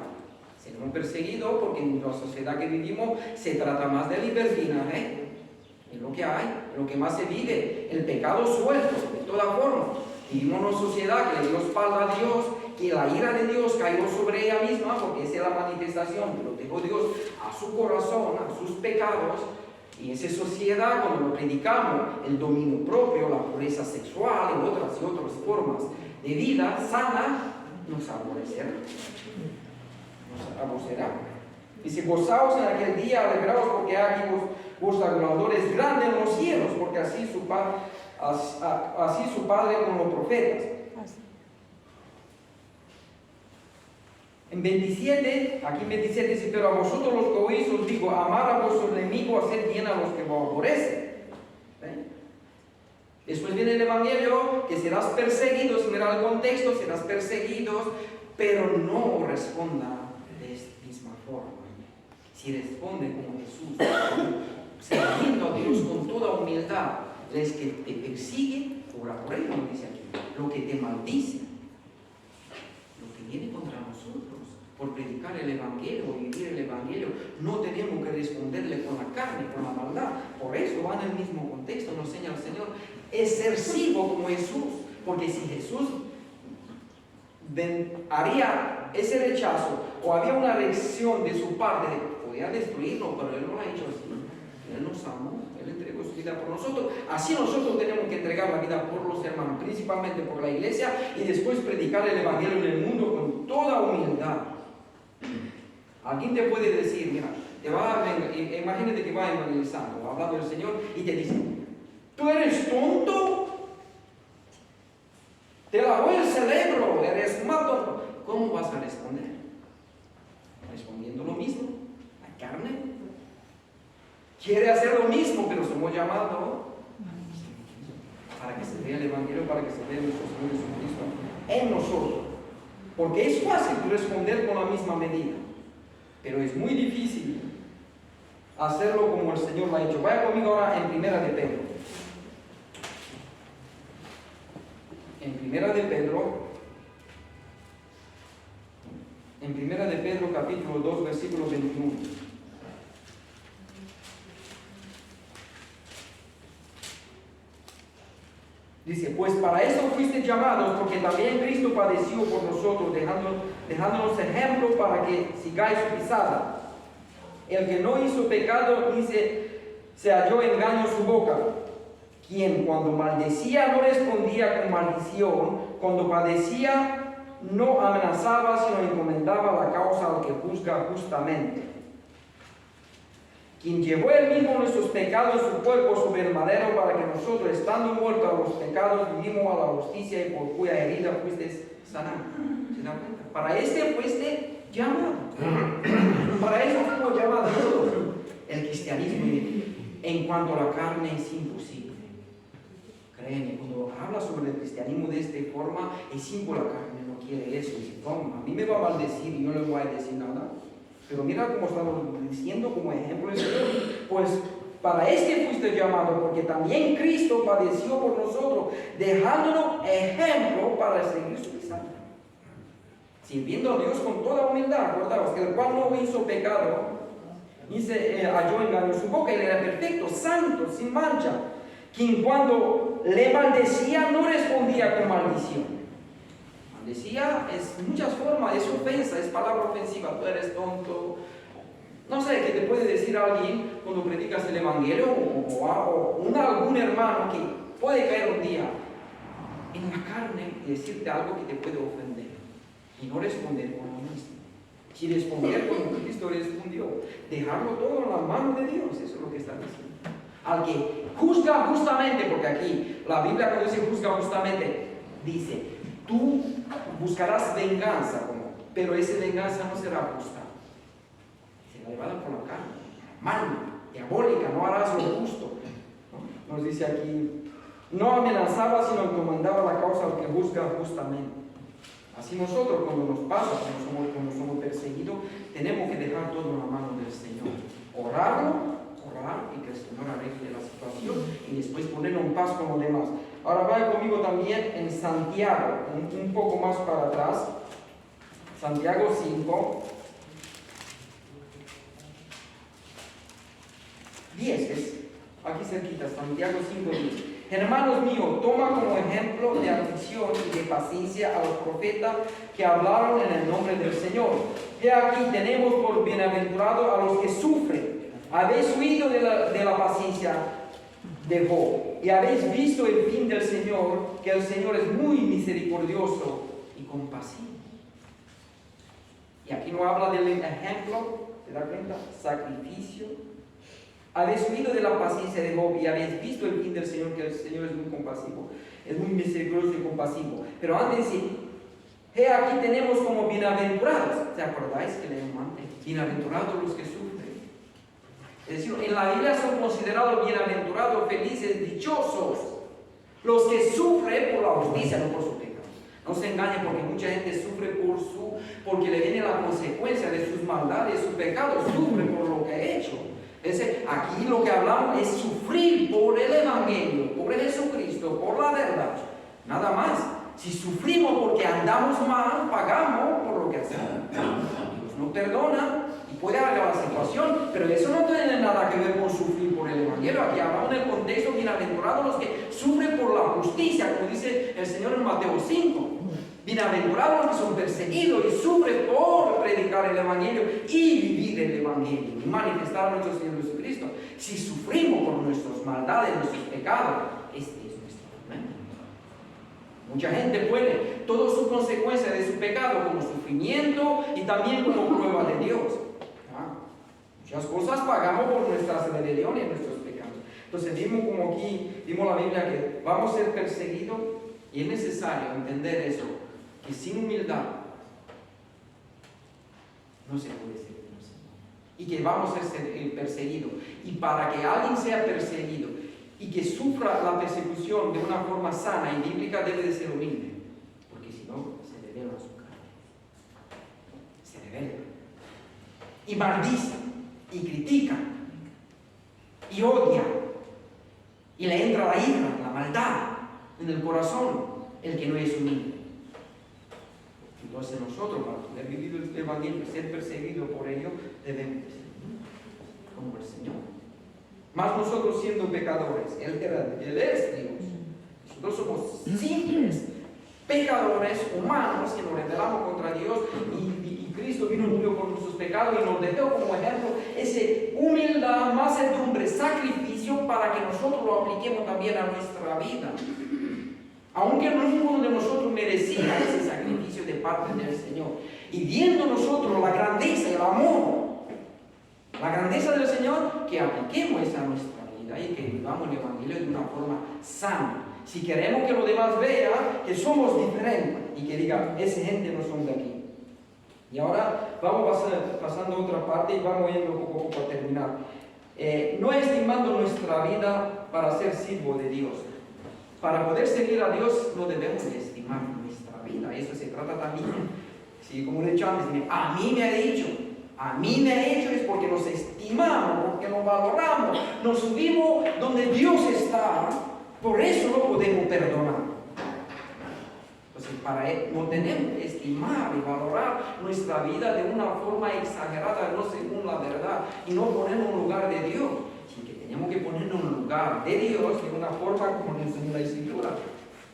Seremos perseguidos porque en la sociedad que vivimos se trata más de libertinaje. Es lo que hay, lo que más se vive, el pecado suelto, de toda forma. Vivimos en una sociedad que le dio espalda a Dios, que la ira de Dios cayó sobre ella misma, porque esa es la manifestación que lo dejó Dios a su corazón, a sus pecados. Y esa sociedad, cuando lo predicamos, el dominio propio, la pureza sexual y otras formas de vida sana, nos aborrecerá. Nos aborrecerá. Dice, gozaos en aquel día, alegraos porque aquí vuestro adorador es grande en los cielos, porque así su Padre con los profetas. En 27, aquí en 27 dice, pero a vosotros los que oís os digo, amar a vuestros enemigos, hacer bien a los que os aborrecen. Después viene el Evangelio, que serás perseguido, si mira el contexto, serás perseguidos, pero no responda de esta misma forma. Si responde como Jesús, sirviendo a Dios con toda humildad, les que te persiguen, ora por ellos, dice aquí, lo que te maldice, lo que viene contra nosotros, por predicar el Evangelio y vivir el Evangelio, no tenemos que responderle con la carne, con la maldad. Por eso va en el mismo contexto, nos enseña el Señor, es ser siervo como Jesús, porque si Jesús haría ese rechazo o había una reacción de su parte, podía destruirnos, pero Él no lo ha hecho así. Él nos amó, Él entregó su vida por nosotros. Así nosotros tenemos que entregar la vida por los hermanos, principalmente por la iglesia, y después predicar el Evangelio en el mundo con toda humildad. Alguien te puede decir, mira, imagínate que va evangelizando, hablando del Señor, y te dice, ¿Tú eres tonto? Te lavó el cerebro, eres mato. ¿Cómo vas a responder? Respondiendo lo mismo. La carne quiere hacer lo mismo, pero somos llamados para que se vea el Evangelio, para que se vea nuestro Señor Jesucristo en nosotros. Porque es fácil responder con la misma medida, pero es muy difícil hacerlo como el Señor lo ha hecho. Vaya conmigo ahora en Primera de Pedro. En Primera de Pedro capítulo 2 versículo 21. Dice, pues para eso fuiste llamados, porque también Cristo padeció por nosotros, dejándonos ejemplo para que sigáis su pisada. El que no hizo pecado, dice, se halló engaño en su boca, quien cuando maldecía no respondía con maldición, cuando padecía no amenazaba, sino encomendaba la causa al que juzga justamente. Quien llevó él mismo nuestros pecados en su cuerpo sobre el madero, para que nosotros, estando muertos a los pecados, vivimos a la justicia, y por cuya herida fuiste sanado. ¿Se dan cuenta? Para este fuiste llamado. Para eso fuimos llamados todos. El cristianismo, en cuanto a la carne, es imposible. Créeme, cuando habla sobre el cristianismo de esta forma, es imposible. La carne no quiere eso. Dice, toma, a mí me va a maldecir y yo no le voy a decir nada. Pero mira cómo estamos diciendo como ejemplo el Señor. Pues para este fuiste llamado, porque también Cristo padeció por nosotros, dejándonos ejemplo para seguir su pisada. Sirviendo a Dios con toda humildad, acordaos, que el cual no hizo pecado, ni se halló engaño en su boca, él era perfecto, santo, sin mancha, quien cuando le maldecía no respondía con maldición. Decía, es muchas formas, es ofensa, es palabra ofensiva, tú eres tonto. No sé qué te puede decir alguien cuando predicas el Evangelio o algún hermano que puede caer un día en la carne y decirte algo que te puede ofender y no responder con lo mismo. Si responder como Cristo respondió, dejarlo todo en la mano de Dios, eso es lo que está diciendo. Al que juzga justamente, porque aquí la Biblia cuando dice juzga justamente, dice, tú buscarás venganza, pero esa venganza no será justa. Será llevada por la carne, mala, diabólica, no harás lo justo. ¿No? Nos dice aquí, no amenazaba, sino encomendaba la causa al que juzga justamente. Así nosotros, cuando nos pasa, cuando somos perseguidos, tenemos que dejar todo en la mano del Señor. Orar y que el Señor arregle la situación y después ponerlo en paz con los demás. Ahora vaya conmigo también en Santiago, un poco más para atrás. Santiago 5, 10 es, aquí cerquita, Santiago 5, 10. Hermanos míos, toma como ejemplo de aflicción y de paciencia a los profetas que hablaron en el nombre del Señor. He aquí tenemos por bienaventurados a los que sufren. Habéis oído de la paciencia de Job y habéis visto el fin del Señor, que el Señor es muy misericordioso y compasivo. Y aquí no habla del ejemplo, ¿te das cuenta? Sacrificio. Habéis oído de la paciencia de Job y habéis visto el fin del Señor, que el Señor es muy compasivo, es muy misericordioso y compasivo. Pero antes dice, he aquí tenemos como bienaventurados. ¿Te acordáis que leemos antes? Bienaventurados los que sufren. Es decir, en la Biblia son considerados bienaventurados, felices, dichosos los que sufren por la justicia, no por su pecado. No se engañen, porque mucha gente sufre porque le viene la consecuencia de sus maldades, sus pecados, sufre por lo que ha hecho. Aquí lo que hablamos es sufrir por el Evangelio, por Jesucristo, por la verdad. Nada más. Si sufrimos porque andamos mal, pagamos por lo que hacemos. Dios nos perdona y puede arreglar la situación, pero eso no tiene nada que ver con sufrir por el Evangelio. Aquí hablamos en el contexto, bienaventurados los que sufren por la justicia, como dice el Señor en Mateo 5. Bienaventurados los que son perseguidos y sufren por predicar el Evangelio y vivir el Evangelio y manifestar a nuestro Señor Jesucristo. Si sufrimos por nuestras maldades, nuestros pecados, este es nuestro momento. Mucha gente puede, todo su consecuencia de su pecado como sufrimiento y también como prueba de Dios. Muchas cosas pagamos por nuestras rebeliones y nuestros pecados. Entonces vimos la Biblia que vamos a ser perseguidos y es necesario entender eso, que sin humildad no se puede servir al Señor. Y que vamos a ser perseguidos. Y para que alguien sea perseguido y que sufra la persecución de una forma sana y bíblica, debe de ser humilde. Porque si no, se revela su carne. Se revela. Y maldice, y critica, y odia. Y le entra la ira, la maldad en el corazón, el que no es humilde. Entonces nosotros, para poder vivir el Evangelio y ser perseguidos por ello, debemos ser como el Señor. Más nosotros siendo pecadores, Él es Dios. Nosotros somos simples pecadores humanos que nos rebelamos contra Dios y Cristo vino y murió por nuestros pecados y nos dejó como ejemplo ese humildad, mansedumbre, sacrificio para que nosotros lo apliquemos también a nuestra vida. Aunque ninguno de nosotros merecía ese sacrificio de parte del Señor. Y viendo nosotros la grandeza y el amor, la grandeza del Señor, que apliquemos esa a nuestra vida y que vivamos el Evangelio de una forma sana. Si queremos que los demás vean que somos diferentes y que digan, esa gente no son de aquí. Y ahora vamos pasando a otra parte y vamos yendo poco a poco a terminar. No estimando nuestra vida para ser siervo de Dios. Para poder seguir a Dios no debemos de estimar nuestra vida. Eso se trata también. Sí, como le he dicho antes, a mí me ha dicho es porque nos estimamos, porque nos valoramos, nos subimos donde Dios está. Por eso no podemos perdonar. Entonces, para él no tenemos que estimar y valorar nuestra vida de una forma exagerada, no según la verdad, y no ponernos en un lugar de Dios, sino que tenemos que ponernos en un lugar de Dios de una forma como nos enseña la Escritura.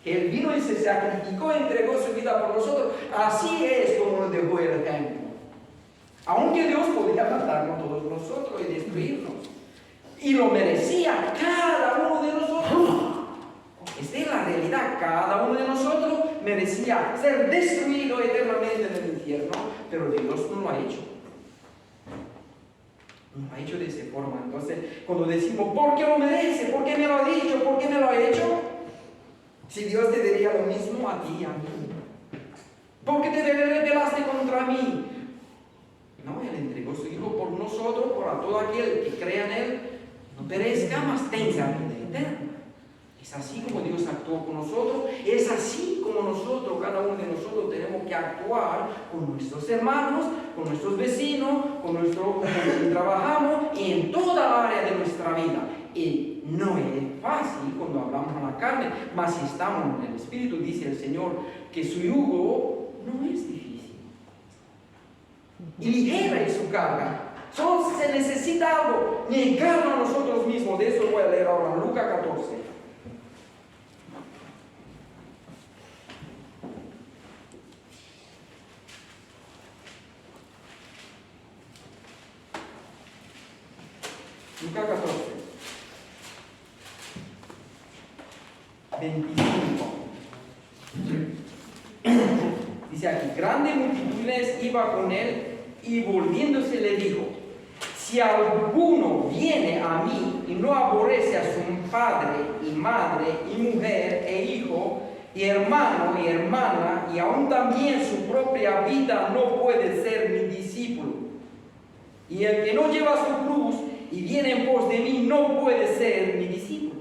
Que Él vino y se sacrificó, entregó su vida por nosotros. Así es como nos dejó el ejemplo. Aunque Dios podía matarnos todos nosotros y destruirnos. Y lo merecía cada uno de nosotros. Esta es la realidad. Cada uno de nosotros merecía ser destruido eternamente en el infierno, pero Dios no lo ha hecho. No lo ha hecho de esa forma. Entonces, cuando decimos, ¿por qué lo merece? ¿Por qué me lo ha dicho? ¿Por qué me lo ha hecho? Si Dios te diría lo mismo a ti y a mí. ¿Por qué te rebelaste contra mí? No, Él entregó su Hijo por nosotros, por todo aquel que crea en Él, no perezca, mas tenga vida eterna. Es así como Dios actuó con nosotros, es así como nosotros, cada uno de nosotros, tenemos que actuar con nuestros hermanos, con nuestros vecinos, con quien trabajamos y en toda la área de nuestra vida. Y no es fácil cuando hablamos a la carne, mas si estamos en el Espíritu, dice el Señor, que su yugo no es difícil. Y ligera es su carga. Solo se necesita algo, negarlo a nosotros mismos. De eso voy a leer ahora, Lucas 14. Lucas 14, 25. Dice aquí, grandes multitudes iba con él y volviéndose le dijo, si alguno viene a mí y no aborrece a su padre y madre y mujer e hijo y hermano y hermana y aún también su propia vida, no puede ser mi discípulo. Y el que no lleva su cruz y viene en pos de mí no puede ser mi discípulo.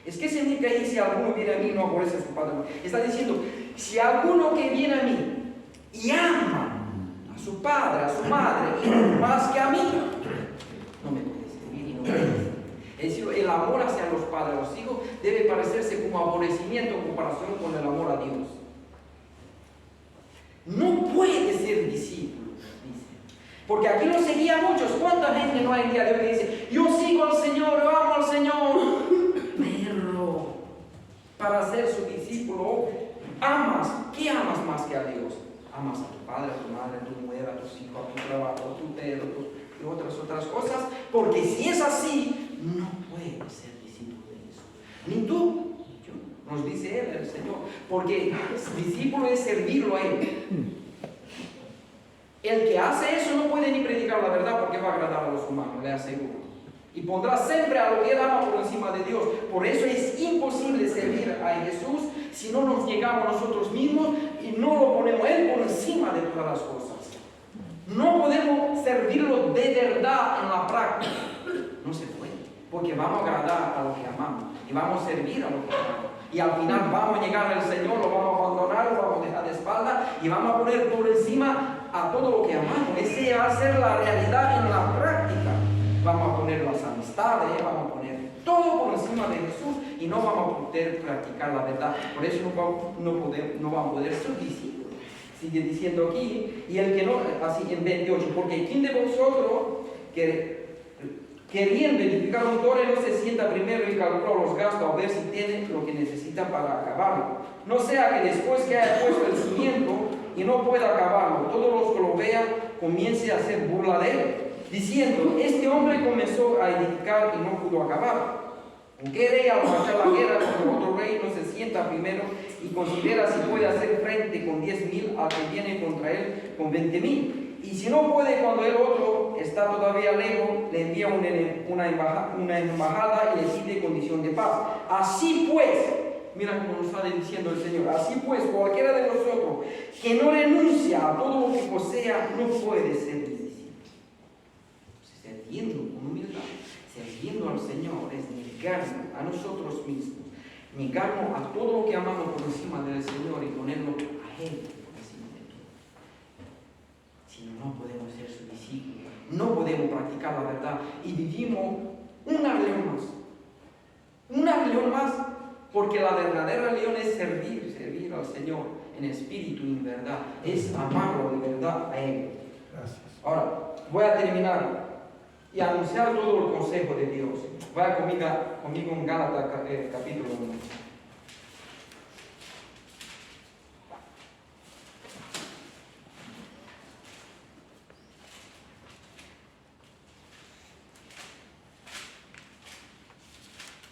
Es que significa ahí si alguno viene a mí y no aborrece a su padre. Está diciendo, si alguno que viene a mí y ama a su padre, a su madre, y más que a mí, no me puede servir y no me puede servir. Es decir, el amor hacia los padres, los hijos, debe parecerse como aborrecimiento en comparación con el amor a Dios. No puede ser discípulo, dice. Porque aquí lo seguía muchos. ¿Cuánta gente no hay en día de hoy que dice, yo sigo al Señor, yo amo al Señor? Pero para ser su discípulo, amas. ¿Qué amas más que a Dios? Amas a tu padre, a tu madre, a tu mujer, a tus hijos, a tu trabajo, a tu perro y otras cosas. Porque si es así, no puedes ser discípulo de Jesús. Ni tú, ni yo. Nos dice Él, el Señor. Porque discípulo es servirlo a Él. El que hace eso no puede ni predicar la verdad porque va a agradar a los humanos, le aseguro. y pondrá siempre a lo que él ama por encima de Dios. Por eso es imposible servir a Jesús si no nos llegamos nosotros mismos y no lo ponemos él por encima de todas las cosas. No podemos servirlo de verdad en la práctica. No se puede, porque vamos a agradar a lo que amamos y vamos a servir a lo que amamos. Y al final vamos a llegar al Señor, lo vamos a abandonar, lo vamos a dejar de espalda y vamos a poner por encima a todo lo que amamos. Esa va a ser la realidad en la práctica. Vamos a poner las amistades, vamos a poner todo por encima de Jesús y no vamos a poder practicar la verdad. Por eso no vamos a poder ser discípulos. Sigue diciendo aquí, y el que no, así en 28, porque ¿quién de vosotros queriendo edificar un torre no se sienta primero y calcula los gastos a ver si tiene lo que necesita para acabarlo? No sea que después que haya puesto el cimiento y no pueda acabarlo, todos los que lo vean comience a hacer burla de él, diciendo, este hombre comenzó a edificar y no pudo acabar. ¿Qué rey al marchar la guerra contra otro rey no se sienta primero y considera si puede hacer frente con 10.000 al que viene contra él con 20.000? Y si no puede cuando el otro está todavía lejos, le envía una embajada y le pide condición de paz. Así pues, mira cómo nos está diciendo el Señor, así pues cualquiera de nosotros que no renuncia a todo lo que posea no puede ser mi discípulo. Sirviendo con humildad, sirviendo al Señor es negarnos a nosotros mismos, negarnos a todo lo que amamos por encima del Señor y ponerlo a Él por encima de todo. Si no, no podemos ser su discípulo, no podemos practicar la verdad y vivimos una religión más, porque la verdadera religión es servir al Señor en espíritu y en verdad, es amarlo de verdad a Él. Gracias. Ahora, voy a terminar y anunciar todo el consejo de Dios. Vaya conmigo en Gálatas capítulo 1.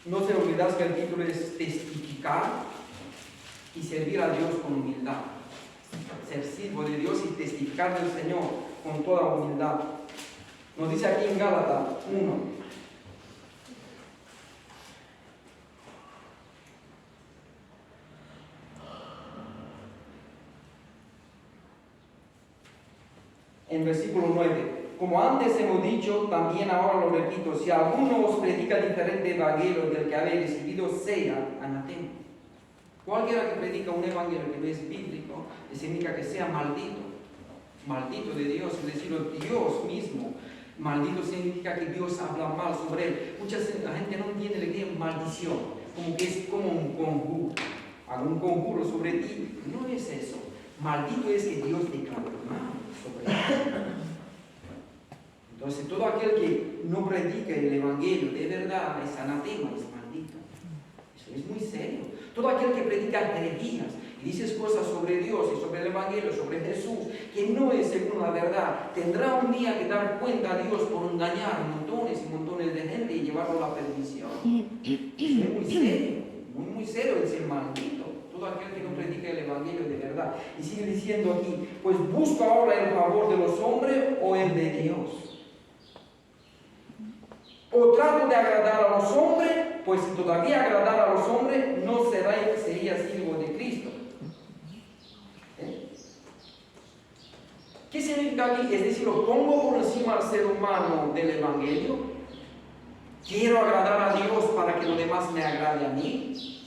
No se olvides que el título es testificar y servir a Dios con humildad. Ser siervo de Dios y testificar del Señor con toda humildad. Nos dice aquí en Gálatas 1. En versículo 9. Como antes hemos dicho, también ahora lo repito, si alguno os predica diferente evangelio del que habéis recibido, sea anatema. Cualquiera que predica un evangelio que no es bíblico, significa que sea maldito. Maldito de Dios, es decir, Dios mismo. Maldito significa que Dios habla mal sobre él. La gente no entiende la idea de maldición, como que es como un conjuro. Hago un conjuro sobre ti. No es eso. Maldito es que Dios declara mal sobre él. Entonces, todo aquel que no predica el evangelio de verdad es anatema, es maldito. Eso es muy serio. Todo aquel que predica herejías y dices cosas sobre Dios y sobre el evangelio, sobre Jesús, que no es según la verdad, tendrá un día que dar cuenta a Dios por engañar montones y montones de gente y llevarlo a la perdición. Eso es muy serio, muy serio el ser maldito. Todo aquel que no predica el evangelio de verdad. Y sigue diciendo aquí, pues busca ahora el favor de los hombres o el de Dios. O trato de agradar a los hombres, pues si todavía agradar a los hombres, no sería siervo de Cristo. ¿Qué significa aquí? Es decir, lo pongo por encima al ser humano del evangelio. Quiero agradar a Dios para que lo demás me agrade a mí.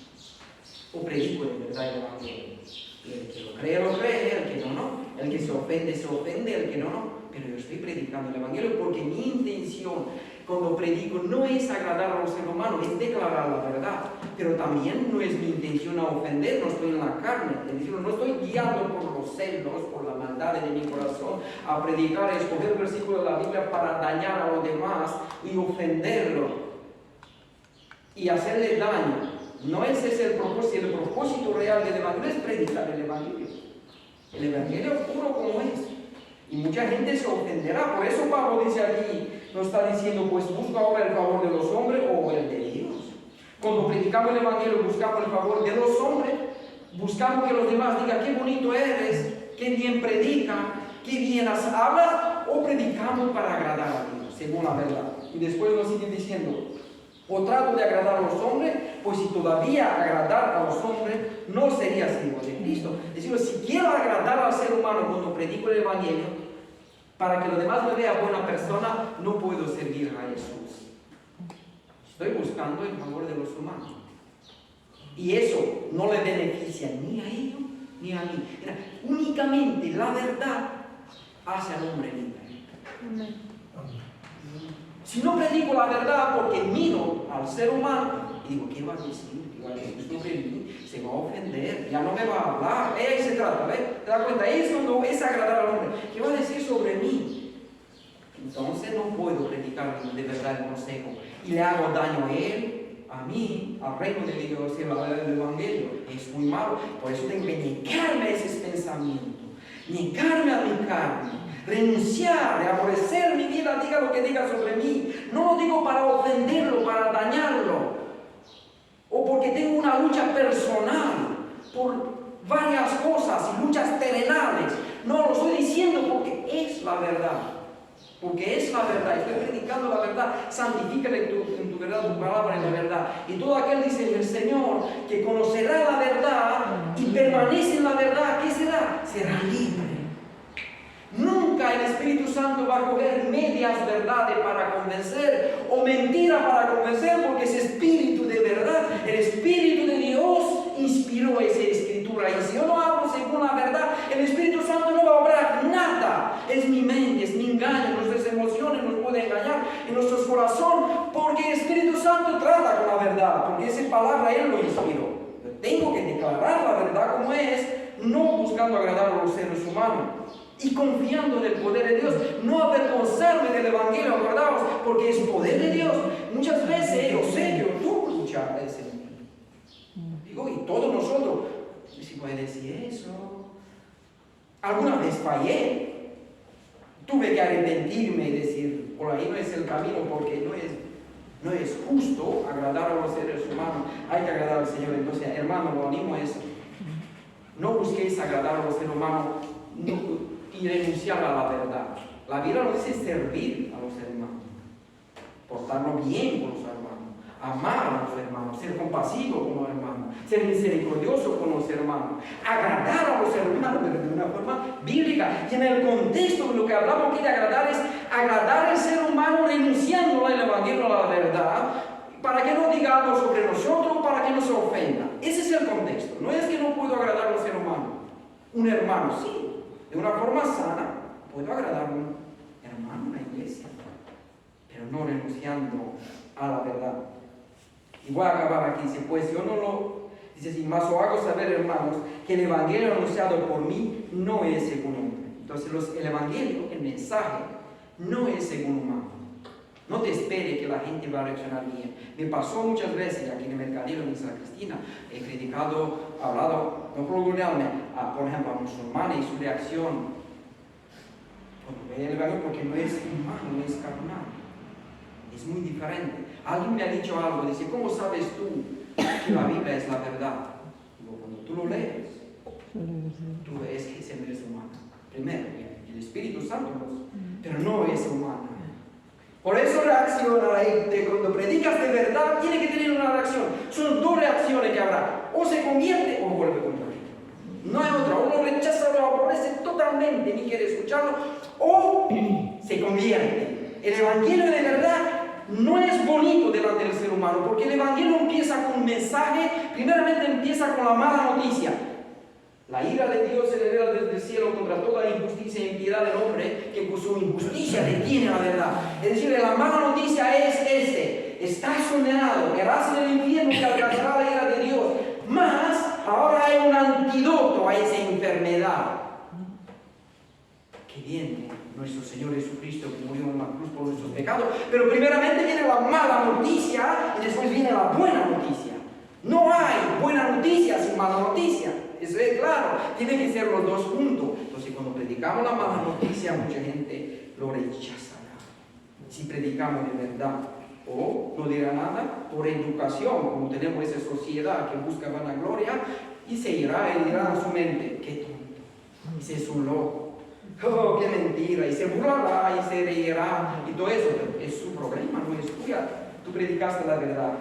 O predico de verdad el evangelio. El que lo cree, el que no. El que se ofende, el que no. Pero yo estoy predicando el evangelio porque mi intención cuando predico no es agradar a los seres humanos, es declarar la verdad. Pero también no es mi intención a ofender, no estoy en la carne. Es decir, no estoy guiando por los celos, por la maldad de mi corazón, a predicar, a escoger versículos de la Biblia para dañar a los demás y ofenderlo y hacerle daño. No ese es el propósito. El propósito real del evangelio es predicar el evangelio. El evangelio puro como es. Y mucha gente se ofenderá. Por eso Pablo dice aquí, nos está diciendo, pues busca ahora el favor de los hombres o el de Dios. Cuando predicamos el evangelio buscamos el favor de los hombres, buscamos que los demás digan qué bonito eres, qué bien predica, qué bien hablas, o predicamos para agradar a Dios, según la verdad. Y después nos sigue diciendo, o trato de agradar a los hombres, pues si todavía agradar a los hombres, no sería siervo de Cristo. Es decir, si quiero agradar al ser humano cuando predico el Evangelio, para que los demás me vean buena persona, no puedo servir a Jesús. Estoy buscando el favor de los humanos. Y eso no le beneficia ni a ellos ni a mí. Únicamente la verdad hace al hombre libre. Si no predico la verdad porque miro al ser humano y digo, ¿qué va a decir? ¿Qué va a decir sobre mí? Se va a ofender, ya no me va a hablar. Ahí se trata, ¿ves? ¿Te das cuenta? Eso no es agradar al hombre. ¿Qué va a decir sobre mí? Entonces no puedo predicar de verdad el consejo. Y le hago daño a él, a mí, al reino de Dios y al Evangelio. Es muy malo. Por eso tengo que negarme a esos pensamientos. Negarme a mi carne. Renunciar, aborrecer mi vida, diga lo que diga sobre mí. No lo digo para ofenderlo, para dañarlo. O porque tengo una lucha personal por varias cosas y luchas terrenales. No, lo estoy diciendo porque es la verdad. Porque es la verdad. Estoy predicando la verdad. Santifícale en tu verdad, tu palabra en la verdad. Y todo aquel, dice el Señor, que conocerá la verdad y permanece en la verdad, ¿qué será? Será libre. Nunca el Espíritu Santo va a coger medias verdades para convencer o mentiras para convencer, porque es Espíritu de verdad. El Espíritu de Dios inspiró esa escritura. Y si yo no hablo según la verdad, el Espíritu Santo no va a obrar nada. Es mi mente, es mi engaño, nuestras emociones nos pueden engañar en nuestro corazón, porque el Espíritu Santo trata con la verdad, porque esa palabra Él lo inspiró. Yo tengo que declarar la verdad como es, no buscando agradar a los seres humanos. Y confiando en el poder de Dios, no avergonzarme del Evangelio, acordaos, porque es poder de Dios. Muchas veces yo sé que tú escuchas ese. Digo, y todos nosotros, si puede decir eso, alguna vez fallé, tuve que arrepentirme y decir, por ahí no es el camino, porque no es justo agradar a los seres humanos, hay que agradar al Señor. Entonces, hermano, lo animo a eso. No busquéis agradar a los seres humanos. Y renunciar a la verdad. La vida nos dice servir a los hermanos, portarnos bien con los hermanos, amar a los hermanos, ser compasivo con los hermanos, ser misericordioso con los hermanos, agradar a los hermanos, pero de una forma bíblica. Y en el contexto de lo que hablamos aquí de agradar es agradar al ser humano renunciando al Evangelio, a la verdad, para que no diga algo sobre nosotros, para que no se ofenda. Ese es el contexto. No es que no puedo agradar a los seres humanos. Un hermano, sí. De una forma sana, puedo agradar a un hermano en la iglesia, pero no renunciando a la verdad. Y voy a acabar aquí. Dice, pues yo no lo... Dice, sin más os hago saber, hermanos, que el Evangelio anunciado por mí no es según hombre. Entonces, el Evangelio, el mensaje, no es según humano. No te espere que la gente va a reaccionar bien. Me pasó muchas veces aquí en el Mercadillo, en San Cristina. He criticado, hablado, no por gloriarme, por ejemplo, a musulmanes y su reacción. Porque no es humano, no es carnal. Es muy diferente. Alguien me ha dicho algo, dice, ¿cómo sabes tú que la Biblia es la verdad? Digo, cuando tú lo lees, tú ves que siempre es humano. Primero, el Espíritu Santo, pero no es humano. Por eso reacciona la gente. Cuando predicas de verdad, tiene que tener una reacción. Son dos reacciones que habrá. O se convierte o vuelve contra ti. No hay otra. Uno rechaza, lo aborrece totalmente, ni quiere escucharlo. O se convierte. El Evangelio de verdad no es bonito delante del ser humano, porque el Evangelio empieza con un mensaje. Primeramente empieza con la mala noticia. La ira de Dios se revela desde el cielo contra toda injusticia e impiedad del hombre, que por su injusticia detiene la verdad. Es decir, la mala noticia es estás condenado, irás en el infierno y alcanzará la ira de Dios. Mas, ahora hay un antídoto a esa enfermedad, que viene nuestro Señor Jesucristo, que murió en la cruz por nuestros pecados. Pero primeramente viene la mala noticia y después viene la buena noticia. No hay buena noticia sin mala noticia. Eso es claro, tienen que ser los dos juntos. Entonces, cuando predicamos la mala noticia, mucha gente lo rechazará. Si predicamos de verdad, o no dirá nada por educación, como tenemos esa sociedad que busca vanagloria, y se irá y dirá a su mente, qué tonto, ese es un loco. Oh, qué mentira, y se burlará y se reirá y todo eso, pero es su problema, no es tuya. Tú predicaste la verdad.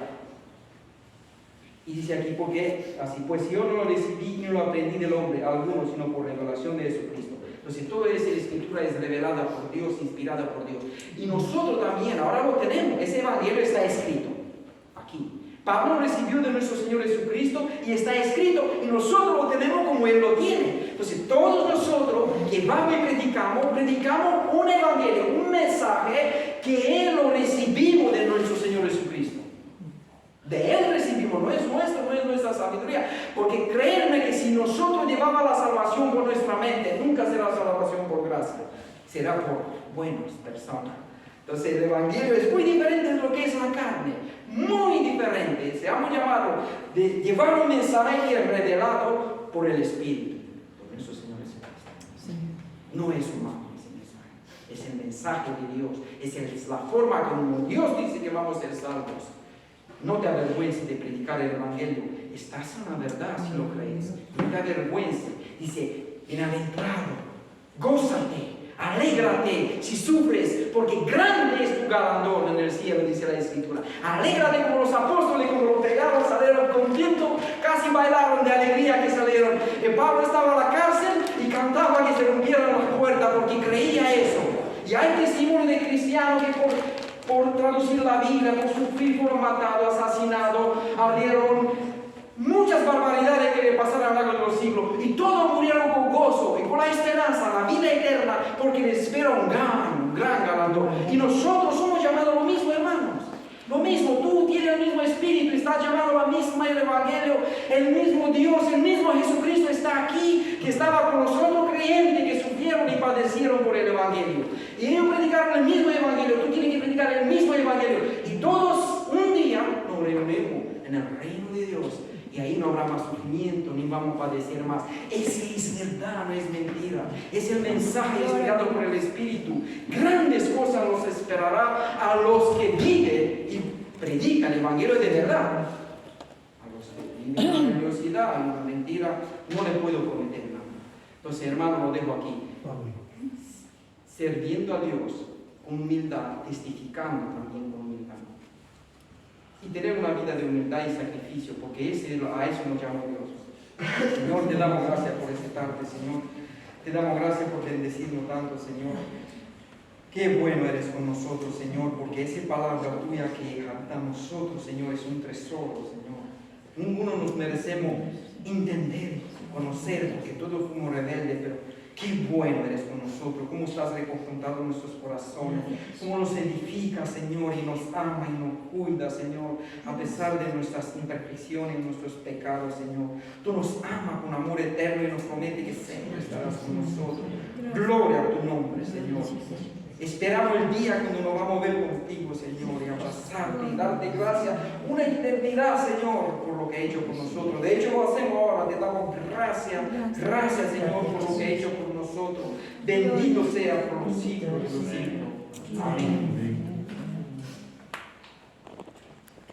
Y dice aquí, porque así, pues yo no lo recibí ni lo aprendí del hombre alguno, sino por revelación de Jesucristo. Entonces, toda esa escritura es revelada por Dios, inspirada por Dios. Y nosotros también, ahora lo tenemos, ese evangelio está escrito aquí. Pablo recibió de nuestro Señor Jesucristo y está escrito, y nosotros lo tenemos como Él lo tiene. Entonces, todos nosotros que vamos y predicamos un evangelio, un mensaje que Él lo recibimos de nuestro Señor Jesucristo. De Él recibimos, no es nuestro, no es nuestra sabiduría. Porque créanme que si nosotros llevamos la salvación por nuestra mente, nunca será salvación por gracia, será por buenas personas. Entonces el Evangelio es muy diferente de lo que es la carne, muy diferente. Seamos llamados de llevar un mensaje revelado por el Espíritu, por nuestro Señor Jesucristo. No es humano ese mensaje, es el mensaje de Dios, es la forma como Dios dice que vamos a ser salvos. No te avergüences de predicar el Evangelio. Estás en la verdad si lo crees. No te avergüences. Dice, bienaventurado, gózate, alégrate si sufres, porque grande es tu galardón en el cielo, dice la Escritura. Alégrate como los apóstoles, como los pegados salieron contentos, casi bailaron de alegría que salieron. Pablo estaba en la cárcel y cantaba que se rompieran las puertas porque creía eso. Y hay testimonios de cristianos que por traducir la Biblia, por sufrir, fueron matados, asesinados, abrieron muchas barbaridades que le pasaron a lo largo de los siglos, y todos murieron con gozo y con la esperanza, la vida eterna, porque les espera un gran galardón. Y nosotros somos llamados lo mismo, hermanos. Lo mismo, tú tienes el mismo espíritu, estás llamado a la misma el Evangelio, el mismo Dios, el mismo Jesucristo está aquí, que estaba con nosotros creyentes que sufrieron y padecieron por el Evangelio. Y ellos predicaron el mismo Evangelio, tú tienes que predicar el mismo Evangelio. Y todos un día nos reunimos en el reino de Dios. Y ahí no habrá más sufrimiento, ni vamos a padecer más. Ese es verdad, no es mentira. Es el mensaje inspirado por el Espíritu. Grandes cosas nos esperará a los que viven y predican el Evangelio de verdad. A los que viven en la religiosidad, en la mentira, no le puedo prometer nada. Entonces, hermano, lo dejo aquí. Sirviendo a Dios con humildad, testificando también con humildad. Y tener una vida de humildad y sacrificio, porque a eso nos llama Dios. Señor, te damos gracias por esta tarde, Señor. Te damos gracias por bendecirnos tanto, Señor. Qué bueno eres con nosotros, Señor, porque esa palabra tuya que habita en nosotros, Señor, es un tesoro, Señor. Ninguno nos merecemos entender, conocer, porque todos fuimos rebeldes, pero qué bueno eres con nosotros, cómo estás reconfortando nuestros corazones, cómo nos edifica, Señor, y nos ama y nos cuida, Señor, a pesar de nuestras imperfecciones y nuestros pecados, Señor. Tú nos amas con amor eterno y nos promete que siempre estarás con nosotros. Gloria a tu nombre, Señor. Esperamos el día cuando nos vamos a ver contigo, Señor, y abrazarte y darte gracias, una eternidad, Señor, por lo que ha hecho por nosotros. De hecho, lo hacemos ahora, te damos gracias, Señor, por lo que ha hecho por nosotros. Bendito sea por los siglos de los siglos. Amén.